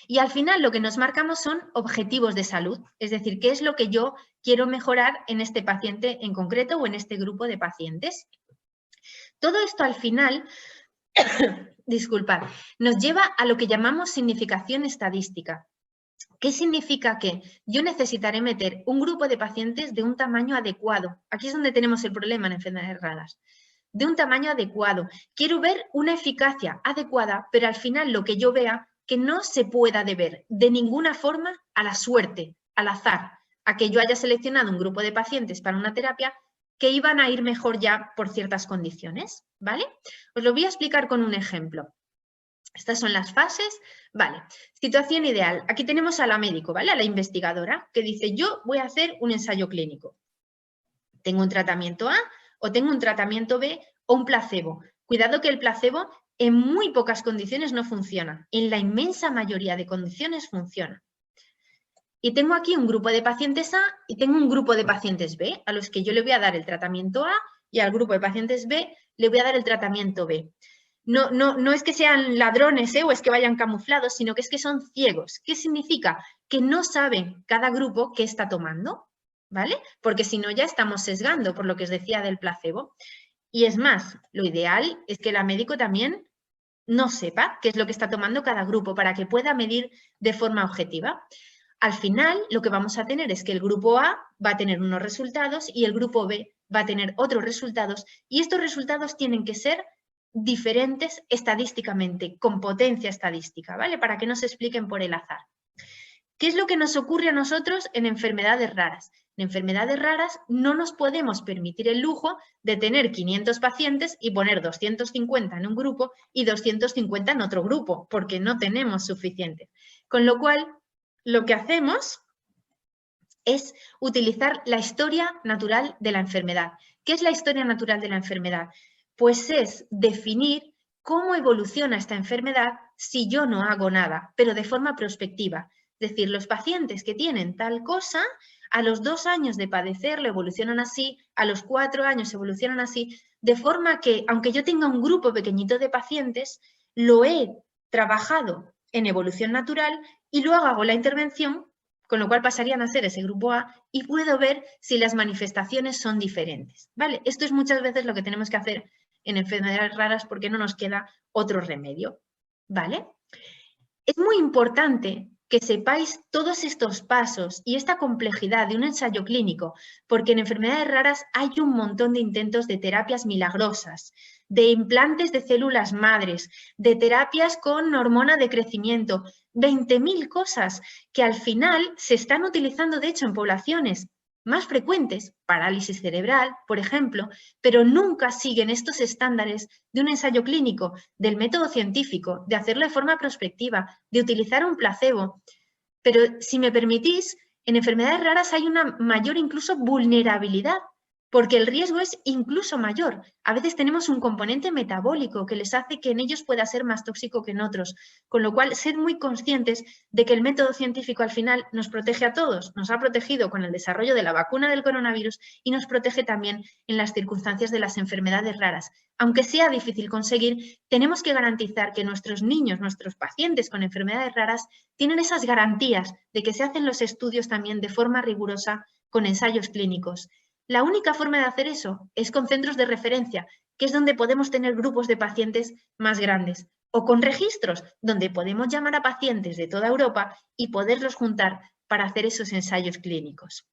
Y al final lo que nos marcamos son objetivos de salud, es decir, qué es lo que yo quiero mejorar en este paciente en concreto o en este grupo de pacientes. Todo esto al final, disculpad, nos lleva a lo que llamamos significación estadística. ¿Qué significa? Que yo necesitaré meter un grupo de pacientes de un tamaño adecuado. Aquí es donde tenemos el problema en enfermedades raras. De un tamaño adecuado. Quiero ver una eficacia adecuada, pero al final lo que yo vea que no se pueda deber de ninguna forma a la suerte, al azar, a que yo haya seleccionado un grupo de pacientes para una terapia que iban a ir mejor ya por ciertas condiciones, ¿vale? Os lo voy a explicar con un ejemplo. Estas son las fases, vale. Situación ideal. Aquí tenemos a la médico, ¿vale? A la investigadora que dice, yo voy a hacer un ensayo clínico. Tengo un tratamiento A o tengo un tratamiento B o un placebo. Cuidado que el placebo en muy pocas condiciones no funciona. En la inmensa mayoría de condiciones funciona. Y tengo aquí un grupo de pacientes A y tengo un grupo de pacientes B, a los que yo le voy a dar el tratamiento A y al grupo de pacientes B le voy a dar el tratamiento B. No es que sean ladrones o es que vayan camuflados, sino que es que son ciegos. ¿Qué significa? Que no saben cada grupo qué está tomando, ¿vale? Porque si no ya estamos sesgando por lo que os decía del placebo. Y es más, lo ideal es que la médico también no sepa qué es lo que está tomando cada grupo para que pueda medir de forma objetiva. Al final, lo que vamos a tener es que el grupo A va a tener unos resultados y el grupo B va a tener otros resultados, y estos resultados tienen que ser diferentes estadísticamente, con potencia estadística, ¿vale? Para que no se expliquen por el azar. ¿Qué es lo que nos ocurre a nosotros en enfermedades raras? En enfermedades raras no nos podemos permitir el lujo de tener 500 pacientes y poner 250 en un grupo y 250 en otro grupo, porque no tenemos suficiente. Con lo cual, lo que hacemos es utilizar la historia natural de la enfermedad. ¿Qué es la historia natural de la enfermedad? Pues es definir cómo evoluciona esta enfermedad si yo no hago nada, pero de forma prospectiva. Es decir, los pacientes que tienen tal cosa, a los 2 años de padecerlo evolucionan así, a los 4 años evolucionan así, de forma que, aunque yo tenga un grupo pequeñito de pacientes, lo he trabajado en evolución natural y luego hago la intervención, con lo cual pasarían a ser ese grupo A y puedo ver si las manifestaciones son diferentes, ¿vale? Esto es muchas veces lo que tenemos que hacer en enfermedades raras porque no nos queda otro remedio, ¿vale? Es muy importante que sepáis todos estos pasos y esta complejidad de un ensayo clínico, porque en enfermedades raras hay un montón de intentos de terapias milagrosas, de implantes de células madres, de terapias con hormona de crecimiento, 20.000 cosas que al final se están utilizando, de hecho, en poblaciones más frecuentes, parálisis cerebral, por ejemplo, pero nunca siguen estos estándares de un ensayo clínico, del método científico, de hacerlo de forma prospectiva, de utilizar un placebo. Pero si me permitís, en enfermedades raras hay una mayor incluso vulnerabilidad, porque el riesgo es incluso mayor. A veces tenemos un componente metabólico que les hace que en ellos pueda ser más tóxico que en otros, con lo cual sed muy conscientes de que el método científico al final nos protege a todos, nos ha protegido con el desarrollo de la vacuna del coronavirus y nos protege también en las circunstancias de las enfermedades raras. Aunque sea difícil conseguir, tenemos que garantizar que nuestros niños, nuestros pacientes con enfermedades raras tienen esas garantías de que se hacen los estudios también de forma rigurosa con ensayos clínicos. La única forma de hacer eso es con centros de referencia, que es donde podemos tener grupos de pacientes más grandes, o con registros, donde podemos llamar a pacientes de toda Europa y poderlos juntar para hacer esos ensayos clínicos.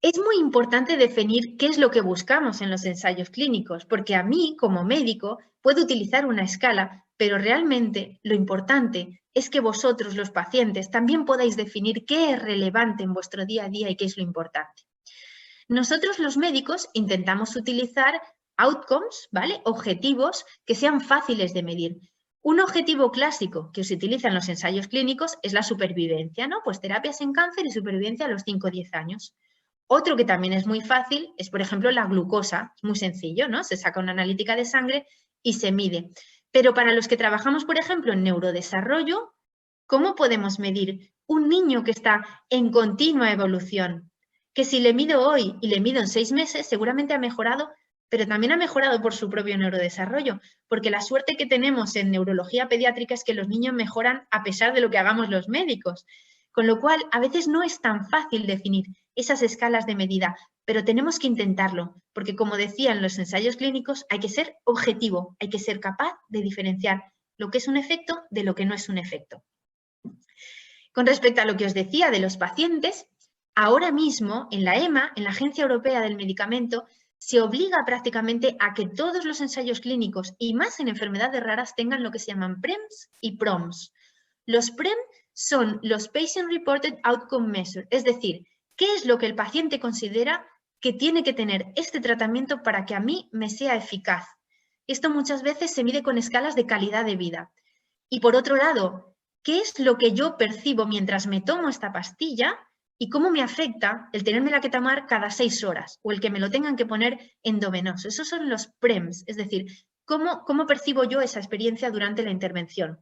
Es muy importante definir qué es lo que buscamos en los ensayos clínicos, porque a mí, como médico, puedo utilizar una escala, pero realmente lo importante es que vosotros, los pacientes, también podáis definir qué es relevante en vuestro día a día y qué es lo importante. Nosotros, los médicos, intentamos utilizar outcomes, ¿vale? Objetivos que sean fáciles de medir. Un objetivo clásico que se utiliza en los ensayos clínicos es la supervivencia, ¿no? Pues terapias en cáncer y supervivencia a los 5 o 10 años. Otro que también es muy fácil es, por ejemplo, la glucosa. Es muy sencillo, ¿no? Se saca una analítica de sangre y se mide. Pero para los que trabajamos, por ejemplo, en neurodesarrollo, ¿cómo podemos medir un niño que está en continua evolución? Que si le mido hoy y le mido en 6 meses, seguramente ha mejorado, pero también ha mejorado por su propio neurodesarrollo, porque la suerte que tenemos en neurología pediátrica es que los niños mejoran a pesar de lo que hagamos los médicos. Con lo cual, a veces no es tan fácil definir esas escalas de medida, pero tenemos que intentarlo, porque como decía en los ensayos clínicos, hay que ser objetivo, hay que ser capaz de diferenciar lo que es un efecto de lo que no es un efecto. Con respecto a lo que os decía de los pacientes, ahora mismo en la EMA, en la Agencia Europea del Medicamento, se obliga prácticamente a que todos los ensayos clínicos, y más en enfermedades raras, tengan lo que se llaman PREMs y PROMs. Los PREM son los Patient Reported Outcome Measures, es decir, ¿qué es lo que el paciente considera que tiene que tener este tratamiento para que a mí me sea eficaz? Esto muchas veces se mide con escalas de calidad de vida. Y por otro lado, ¿qué es lo que yo percibo mientras me tomo esta pastilla y cómo me afecta el tenérmela que tomar cada 6 horas o el que me lo tengan que poner endovenoso. Esos son los PREMS, es decir, cómo percibo yo esa experiencia durante la intervención.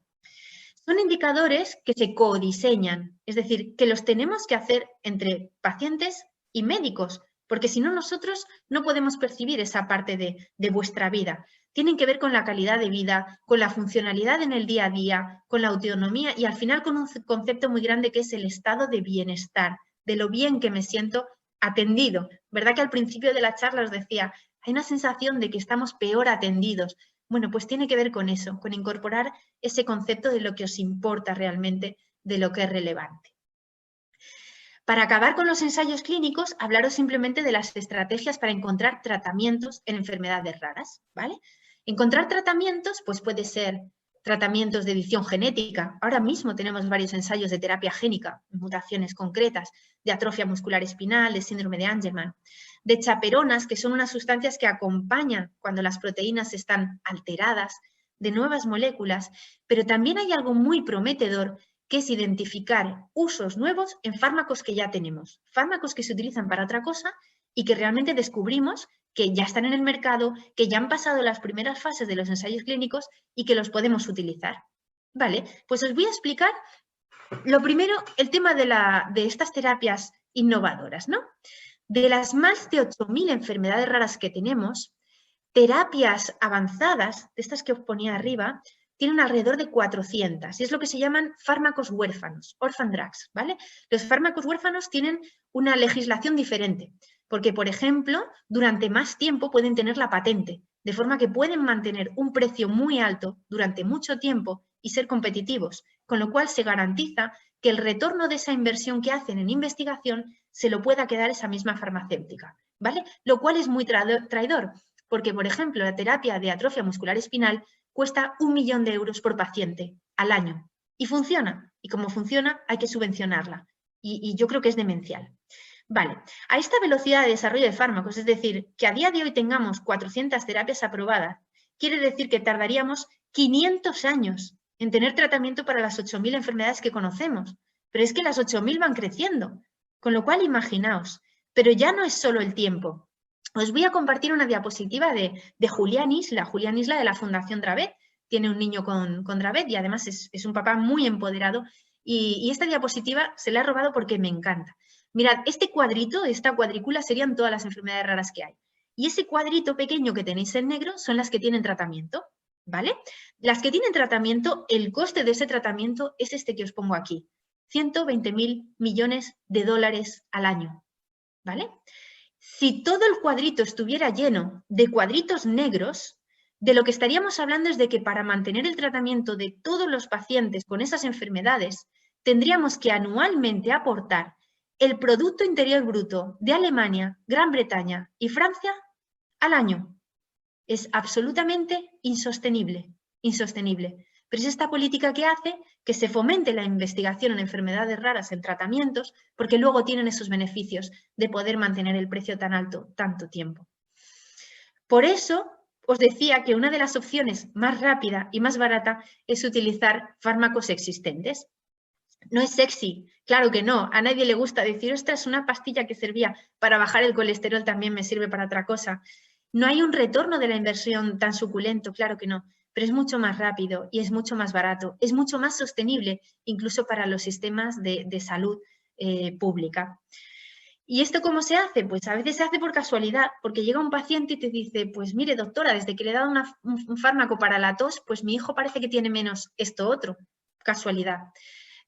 Son indicadores que se codiseñan, es decir, que los tenemos que hacer entre pacientes y médicos, porque si no nosotros no podemos percibir esa parte de vuestra vida. Tienen que ver con la calidad de vida, con la funcionalidad en el día a día, con la autonomía y al final con un concepto muy grande que es el estado de bienestar, de lo bien que me siento atendido. ¿Verdad que al principio de la charla os decía, hay una sensación de que estamos peor atendidos? Bueno, pues tiene que ver con eso, con incorporar ese concepto de lo que os importa realmente, de lo que es relevante. Para acabar con los ensayos clínicos, hablaros simplemente de las estrategias para encontrar tratamientos en enfermedades raras, ¿vale? Encontrar tratamientos, pues puede ser tratamientos de edición genética. Ahora mismo tenemos varios ensayos de terapia génica, mutaciones concretas, de atrofia muscular espinal, de síndrome de Angelman, de chaperonas, que son unas sustancias que acompañan cuando las proteínas están alteradas, de nuevas moléculas, pero también hay algo muy prometedor que es identificar usos nuevos en fármacos que ya tenemos, fármacos que se utilizan para otra cosa y que realmente descubrimos que ya están en el mercado, que ya han pasado las primeras fases de los ensayos clínicos y que los podemos utilizar. Vale, pues os voy a explicar lo primero, el tema de estas terapias innovadoras, ¿no? De las más de 8.000 enfermedades raras que tenemos, terapias avanzadas, de estas que os ponía arriba, tienen alrededor de 400 y es lo que se llaman fármacos huérfanos, orphan drugs, ¿vale? Los fármacos huérfanos tienen una legislación diferente porque, por ejemplo, durante más tiempo pueden tener la patente, de forma que pueden mantener un precio muy alto durante mucho tiempo y ser competitivos, con lo cual se garantiza que el retorno de esa inversión que hacen en investigación se lo pueda quedar esa misma farmacéutica, ¿vale? Lo cual es muy traidor, porque, por ejemplo, la terapia de atrofia muscular espinal cuesta 1 millón de euros por paciente al año y funciona. Y como funciona, hay que subvencionarla. Y yo creo que es demencial. Vale, a esta velocidad de desarrollo de fármacos, es decir, que a día de hoy tengamos 400 terapias aprobadas, quiere decir que tardaríamos 500 años en tener tratamiento para las 8.000 enfermedades que conocemos. Pero es que las 8.000 van creciendo, con lo cual imaginaos. Pero ya no es solo el tiempo. Os voy a compartir una diapositiva de Julián Isla de la Fundación Dravet. Tiene un niño con Dravet y además es un papá muy empoderado. Y esta diapositiva se la he robado porque me encanta. Mirad, este cuadrito, esta cuadrícula serían todas las enfermedades raras que hay. Y ese cuadrito pequeño que tenéis en negro son las que tienen tratamiento, ¿vale? Las que tienen tratamiento, el coste de ese tratamiento es este que os pongo aquí. 120.000 millones de dólares al año, ¿vale? Si todo el cuadrito estuviera lleno de cuadritos negros, de lo que estaríamos hablando es de que para mantener el tratamiento de todos los pacientes con esas enfermedades, tendríamos que anualmente aportar el Producto Interior Bruto de Alemania, Gran Bretaña y Francia al año. Es absolutamente insostenible, insostenible. Pero es esta política que hace que se fomente la investigación en enfermedades raras, en tratamientos, porque luego tienen esos beneficios de poder mantener el precio tan alto tanto tiempo. Por eso os decía que una de las opciones más rápida y más barata es utilizar fármacos existentes. No es sexy, claro que no. A nadie le gusta decir, ostras, una pastilla que servía para bajar el colesterol también me sirve para otra cosa. No hay un retorno de la inversión tan suculento, claro que no, pero es mucho más rápido y es mucho más barato, es mucho más sostenible incluso para los sistemas de salud pública. ¿Y esto cómo se hace? Pues a veces se hace por casualidad, porque llega un paciente y te dice, pues mire doctora, desde que le he dado un fármaco para la tos, pues mi hijo parece que tiene menos esto otro, casualidad.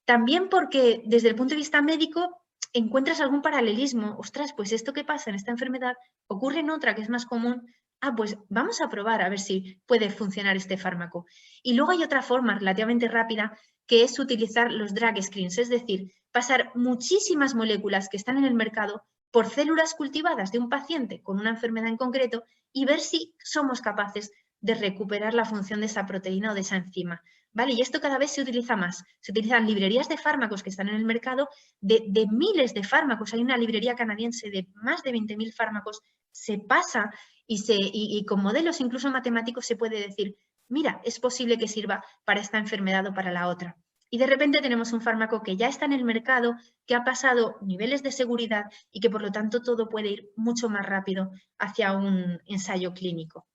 También porque desde el punto de vista médico encuentras algún paralelismo. Ostras, pues esto que pasa en esta enfermedad ocurre en otra que es más común. Ah, pues vamos a probar a ver si puede funcionar este fármaco. Y luego hay otra forma relativamente rápida que es utilizar los drug screens, es decir, pasar muchísimas moléculas que están en el mercado por células cultivadas de un paciente con una enfermedad en concreto y ver si somos capaces de recuperar la función de esa proteína o de esa enzima. ¿Vale? Y esto cada vez se utiliza más. Se utilizan librerías de fármacos que están en el mercado, de miles de fármacos. Hay una librería canadiense de más de 20.000 fármacos. Se pasa y con modelos incluso matemáticos se puede decir, mira, es posible que sirva para esta enfermedad o para la otra. Y de repente tenemos un fármaco que ya está en el mercado, que ha pasado niveles de seguridad y que por lo tanto todo puede ir mucho más rápido hacia un ensayo clínico.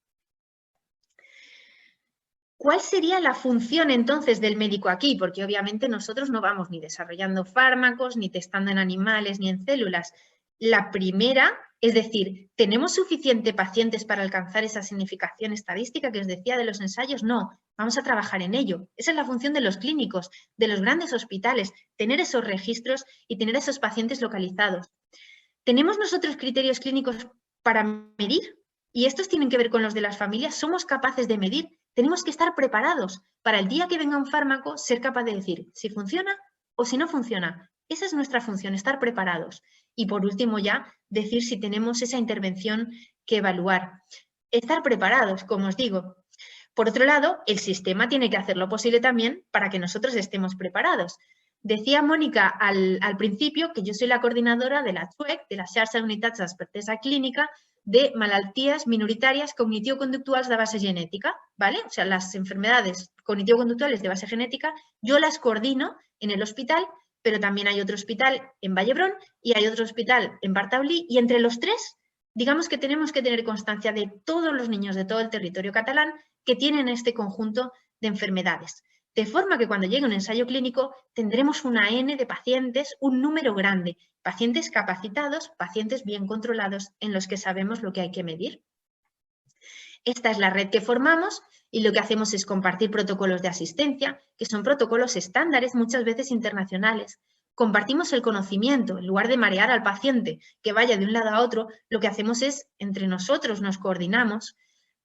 ¿Cuál sería la función entonces del médico aquí? Porque obviamente nosotros no vamos ni desarrollando fármacos, ni testando en animales, ni en células. La primera, es decir, ¿tenemos suficiente pacientes para alcanzar esa significación estadística que os decía de los ensayos? No, vamos a trabajar en ello. Esa es la función de los clínicos, de los grandes hospitales, tener esos registros y tener esos pacientes localizados. ¿Tenemos nosotros criterios clínicos para medir? Y estos tienen que ver con los de las familias. ¿Somos capaces de medir? Tenemos que estar preparados para el día que venga un fármaco, ser capaz de decir si funciona o si no funciona. Esa es nuestra función, estar preparados. Y por último ya, decir si tenemos esa intervención que evaluar. Estar preparados, como os digo. Por otro lado, el sistema tiene que hacer lo posible también para que nosotros estemos preparados. Decía Mónica al principio que yo soy la coordinadora de la XUEC, de la Xarxa d'Unitats d'Expertesa Clínica, de malalties minoritàries cognitivo-conductuals de base genética, ¿vale? O sea, las enfermedades cognitivo-conductuales de base genética, yo las coordino en el hospital, pero también hay otro hospital en Vallebrón y hay otro hospital en Bartaulí, y entre los tres, digamos que tenemos que tener constancia de todos los niños de todo el territorio catalán que tienen este conjunto de enfermedades. De forma que cuando llegue un ensayo clínico tendremos una N de pacientes, un número grande, pacientes capacitados, pacientes bien controlados en los que sabemos lo que hay que medir. Esta es la red que formamos y lo que hacemos es compartir protocolos de asistencia, que son protocolos estándares, muchas veces internacionales. Compartimos el conocimiento, en lugar de marear al paciente que vaya de un lado a otro, lo que hacemos es, entre nosotros nos coordinamos.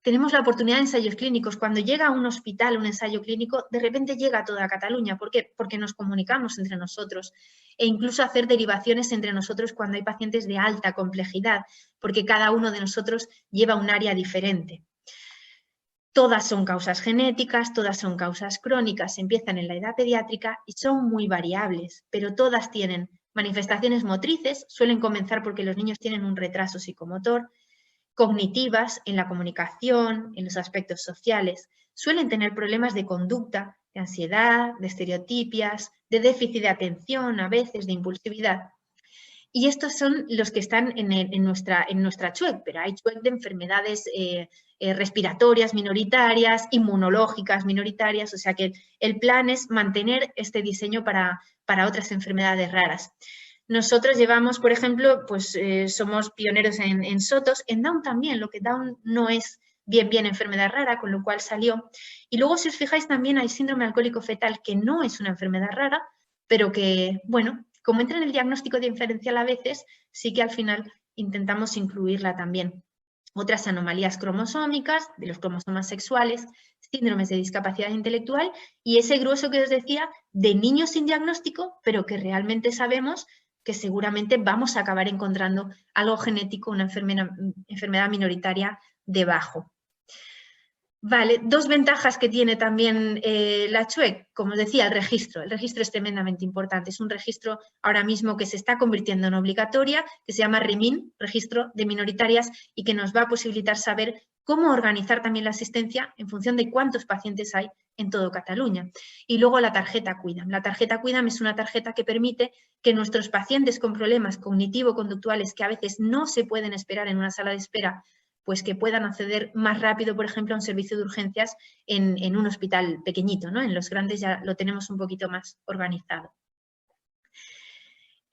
Tenemos la oportunidad de ensayos clínicos. Cuando llega a un hospital un ensayo clínico, de repente llega a toda Cataluña. ¿Por qué? Porque nos comunicamos entre nosotros e incluso hacer derivaciones entre nosotros cuando hay pacientes de alta complejidad, porque cada uno de nosotros lleva un área diferente. Todas son causas genéticas, todas son causas crónicas, empiezan en la edad pediátrica y son muy variables, pero todas tienen manifestaciones motrices, suelen comenzar porque los niños tienen un retraso psicomotor, cognitivas, en la comunicación, en los aspectos sociales, suelen tener problemas de conducta, de ansiedad, de estereotipias, de déficit de atención, a veces de impulsividad. Y estos son los que están en nuestra CHUEC, pero hay CHUEC de enfermedades respiratorias minoritarias, inmunológicas minoritarias, o sea que el plan es mantener este diseño para otras enfermedades raras. Nosotros llevamos, por ejemplo, pues somos pioneros en SOTOS, en Down también, lo que Down no es bien enfermedad rara, con lo cual salió. Y luego, si os fijáis, también hay síndrome alcohólico fetal, que no es una enfermedad rara, pero que, bueno, como entra en el diagnóstico diferencial a veces, sí que al final intentamos incluirla también. Otras anomalías cromosómicas, de los cromosomas sexuales, síndromes de discapacidad intelectual y ese grueso que os decía de niños sin diagnóstico, pero que realmente sabemos que seguramente vamos a acabar encontrando algo genético, una enfermedad minoritaria debajo. Vale, dos ventajas que tiene también la CHUEC, como os decía, el registro. El registro es tremendamente importante. Es un registro ahora mismo que se está convirtiendo en obligatoria, que se llama REMIN, Registro de Minoritarias, y que nos va a posibilitar saber cómo organizar también la asistencia en función de cuántos pacientes hay en todo Cataluña. Y luego la tarjeta Cuidam. La tarjeta Cuidam es una tarjeta que permite que nuestros pacientes con problemas cognitivo-conductuales que a veces no se pueden esperar en una sala de espera, pues que puedan acceder más rápido, por ejemplo, a un servicio de urgencias en un hospital pequeñito, ¿no? En los grandes ya lo tenemos un poquito más organizado.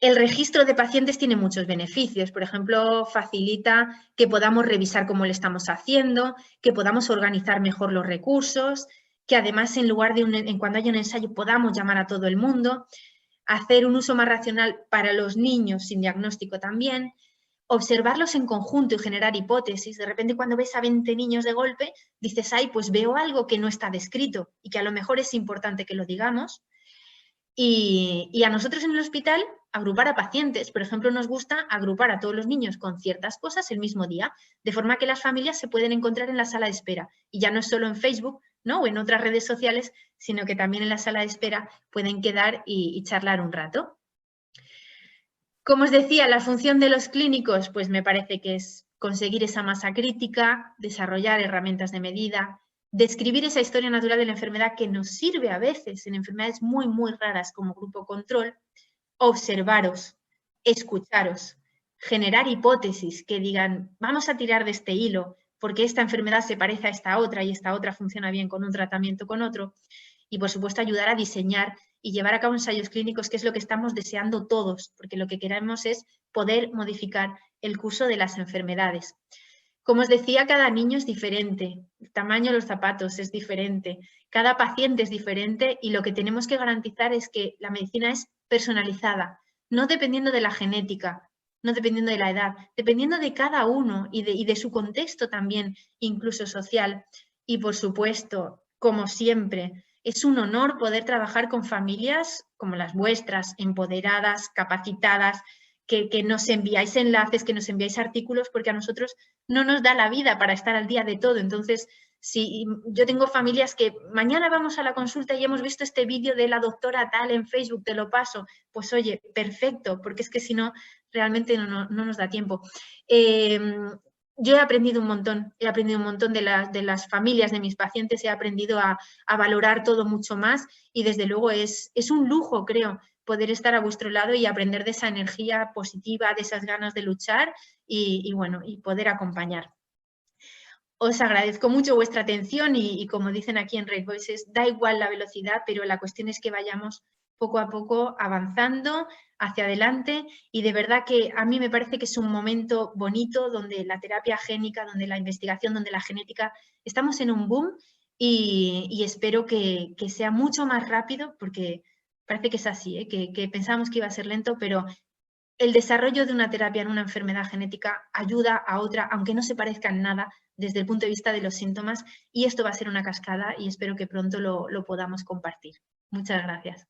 El registro de pacientes tiene muchos beneficios. Por ejemplo, facilita que podamos revisar cómo le estamos haciendo, que podamos organizar mejor los recursos, que además en lugar de cuando haya un ensayo podamos llamar a todo el mundo, hacer un uso más racional para los niños sin diagnóstico también, observarlos en conjunto y generar hipótesis. De repente cuando ves a 20 niños de golpe, dices, ay, pues veo algo que no está descrito y que a lo mejor es importante que lo digamos. Y a nosotros en el hospital, agrupar a pacientes. Por ejemplo, nos gusta agrupar a todos los niños con ciertas cosas el mismo día, de forma que las familias se pueden encontrar en la sala de espera. Y ya no es solo en Facebook, ¿no? O en otras redes sociales, sino que también en la sala de espera pueden quedar y charlar un rato. Como os decía, la función de los clínicos, pues me parece que es conseguir esa masa crítica, desarrollar herramientas de medida, describir esa historia natural de la enfermedad que nos sirve a veces en enfermedades muy, muy raras como grupo control, observaros, escucharos, generar hipótesis que digan, vamos a tirar de este hilo porque esta enfermedad se parece a esta otra y esta otra funciona bien con un tratamiento con otro. Y, por supuesto, ayudar a diseñar y llevar a cabo ensayos clínicos, que es lo que estamos deseando todos, porque lo que queremos es poder modificar el curso de las enfermedades. Como os decía, cada niño es diferente, el tamaño de los zapatos es diferente, cada paciente es diferente y lo que tenemos que garantizar es que la medicina es personalizada, no dependiendo de la genética, no dependiendo de la edad, dependiendo de cada uno y de su contexto también, incluso social. Y, por supuesto, como siempre, es un honor poder trabajar con familias como las vuestras, empoderadas, capacitadas, que nos enviáis enlaces, que nos enviáis artículos, porque a nosotros no nos da la vida para estar al día de todo. Entonces, si yo tengo familias que mañana vamos a la consulta y hemos visto este vídeo de la doctora tal en Facebook, te lo paso, pues oye, perfecto, porque es que si no, realmente no nos da tiempo. Yo he aprendido un montón de las familias de mis pacientes, he aprendido a valorar todo mucho más y desde luego es un lujo, creo, poder estar a vuestro lado y aprender de esa energía positiva, de esas ganas de luchar y poder acompañar. Os agradezco mucho vuestra atención y como dicen aquí en Red Voices, da igual la velocidad, pero la cuestión es que vayamos poco a poco avanzando hacia adelante y de verdad que a mí me parece que es un momento bonito donde la terapia génica, donde la investigación, donde la genética, estamos en un boom y espero que sea mucho más rápido porque parece que es así, que pensábamos que iba a ser lento, pero el desarrollo de una terapia en una enfermedad genética ayuda a otra, aunque no se parezca en nada desde el punto de vista de los síntomas y esto va a ser una cascada y espero que pronto lo podamos compartir. Muchas gracias.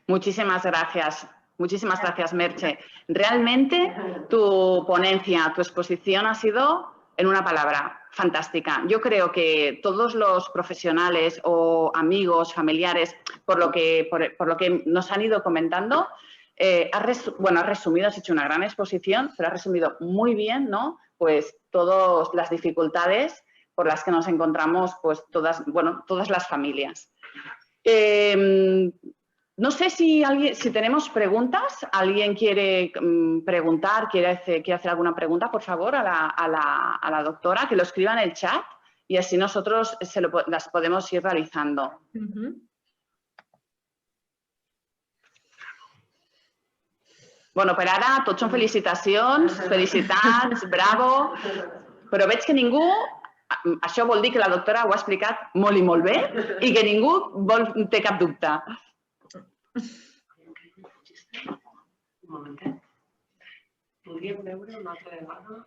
Muchísimas gracias, Merche. Realmente tu ponencia, tu exposición ha sido, en una palabra, fantástica. Yo creo que todos los profesionales o amigos, familiares, por lo que nos han ido comentando, has resumido, has hecho una gran exposición, pero has resumido muy bien, ¿no? Pues todas las dificultades por las que nos encontramos, pues todas las familias. No sé si tenemos preguntas. ¿Alguien quiere preguntar, quiere hacer alguna pregunta, por favor, a la doctora? Que lo escriba en el chat y así nosotros las podemos ir realizando. Bueno, per ara tots són felicitacions, felicitats, bravo, però veig que ningú, això vol dir que la doctora ho ha explicat molt i molt bé i que ningú té cap dubte. Un momentet. Podríem veure una altra vegada?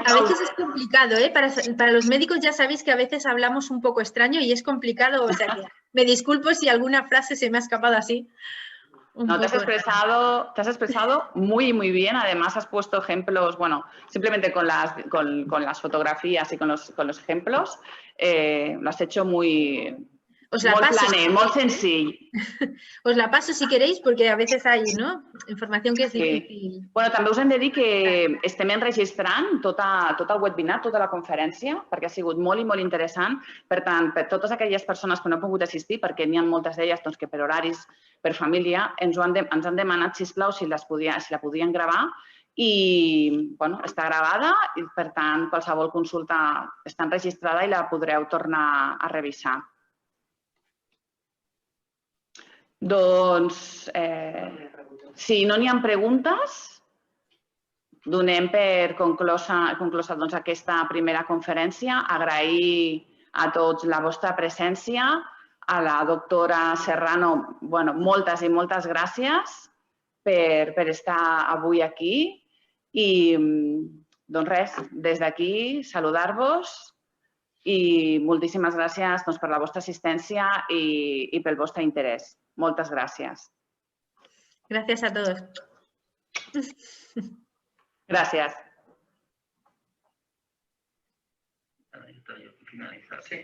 A veces es complicado, ¿eh? Para los médicos ya sabéis que a veces hablamos un poco extraño y es complicado, o sea que me disculpo si alguna frase se me ha escapado así. No, te has expresado muy, muy bien. Además, has puesto ejemplos, bueno, simplemente con las fotografías y con los ejemplos, lo has hecho muy plané, muy sencillo. Os la paso si queréis, porque a veces hay, ¿no?, información que és difícil. Bueno, també us hem de dir que estem enregistrant tot el webinar, tota la conferència, perquè ha sigut molt i molt interessant. Per tant, per totes aquelles persones que no han pogut assistir, perquè n'hi ha moltes d'elles que per horaris, per família, ens han demanat, sisplau, si la podien gravar i, bueno, està gravada i, per tant, qualsevol consulta està enregistrada i la podreu tornar a revisar. Doncs, si no n'hi ha preguntes, donem per conclosa aquesta primera conferència. Agrair a tots la vostra presència. A la doctora Serrano, bueno, moltes i moltes gràcies per estar avui aquí. I, doncs res, des d'aquí, saludar-vos i moltíssimes gràcies per la vostra assistència i pel vostre interès. Moltes gràcies. Gràcies a todos. Gràcies. Finalizar, sí.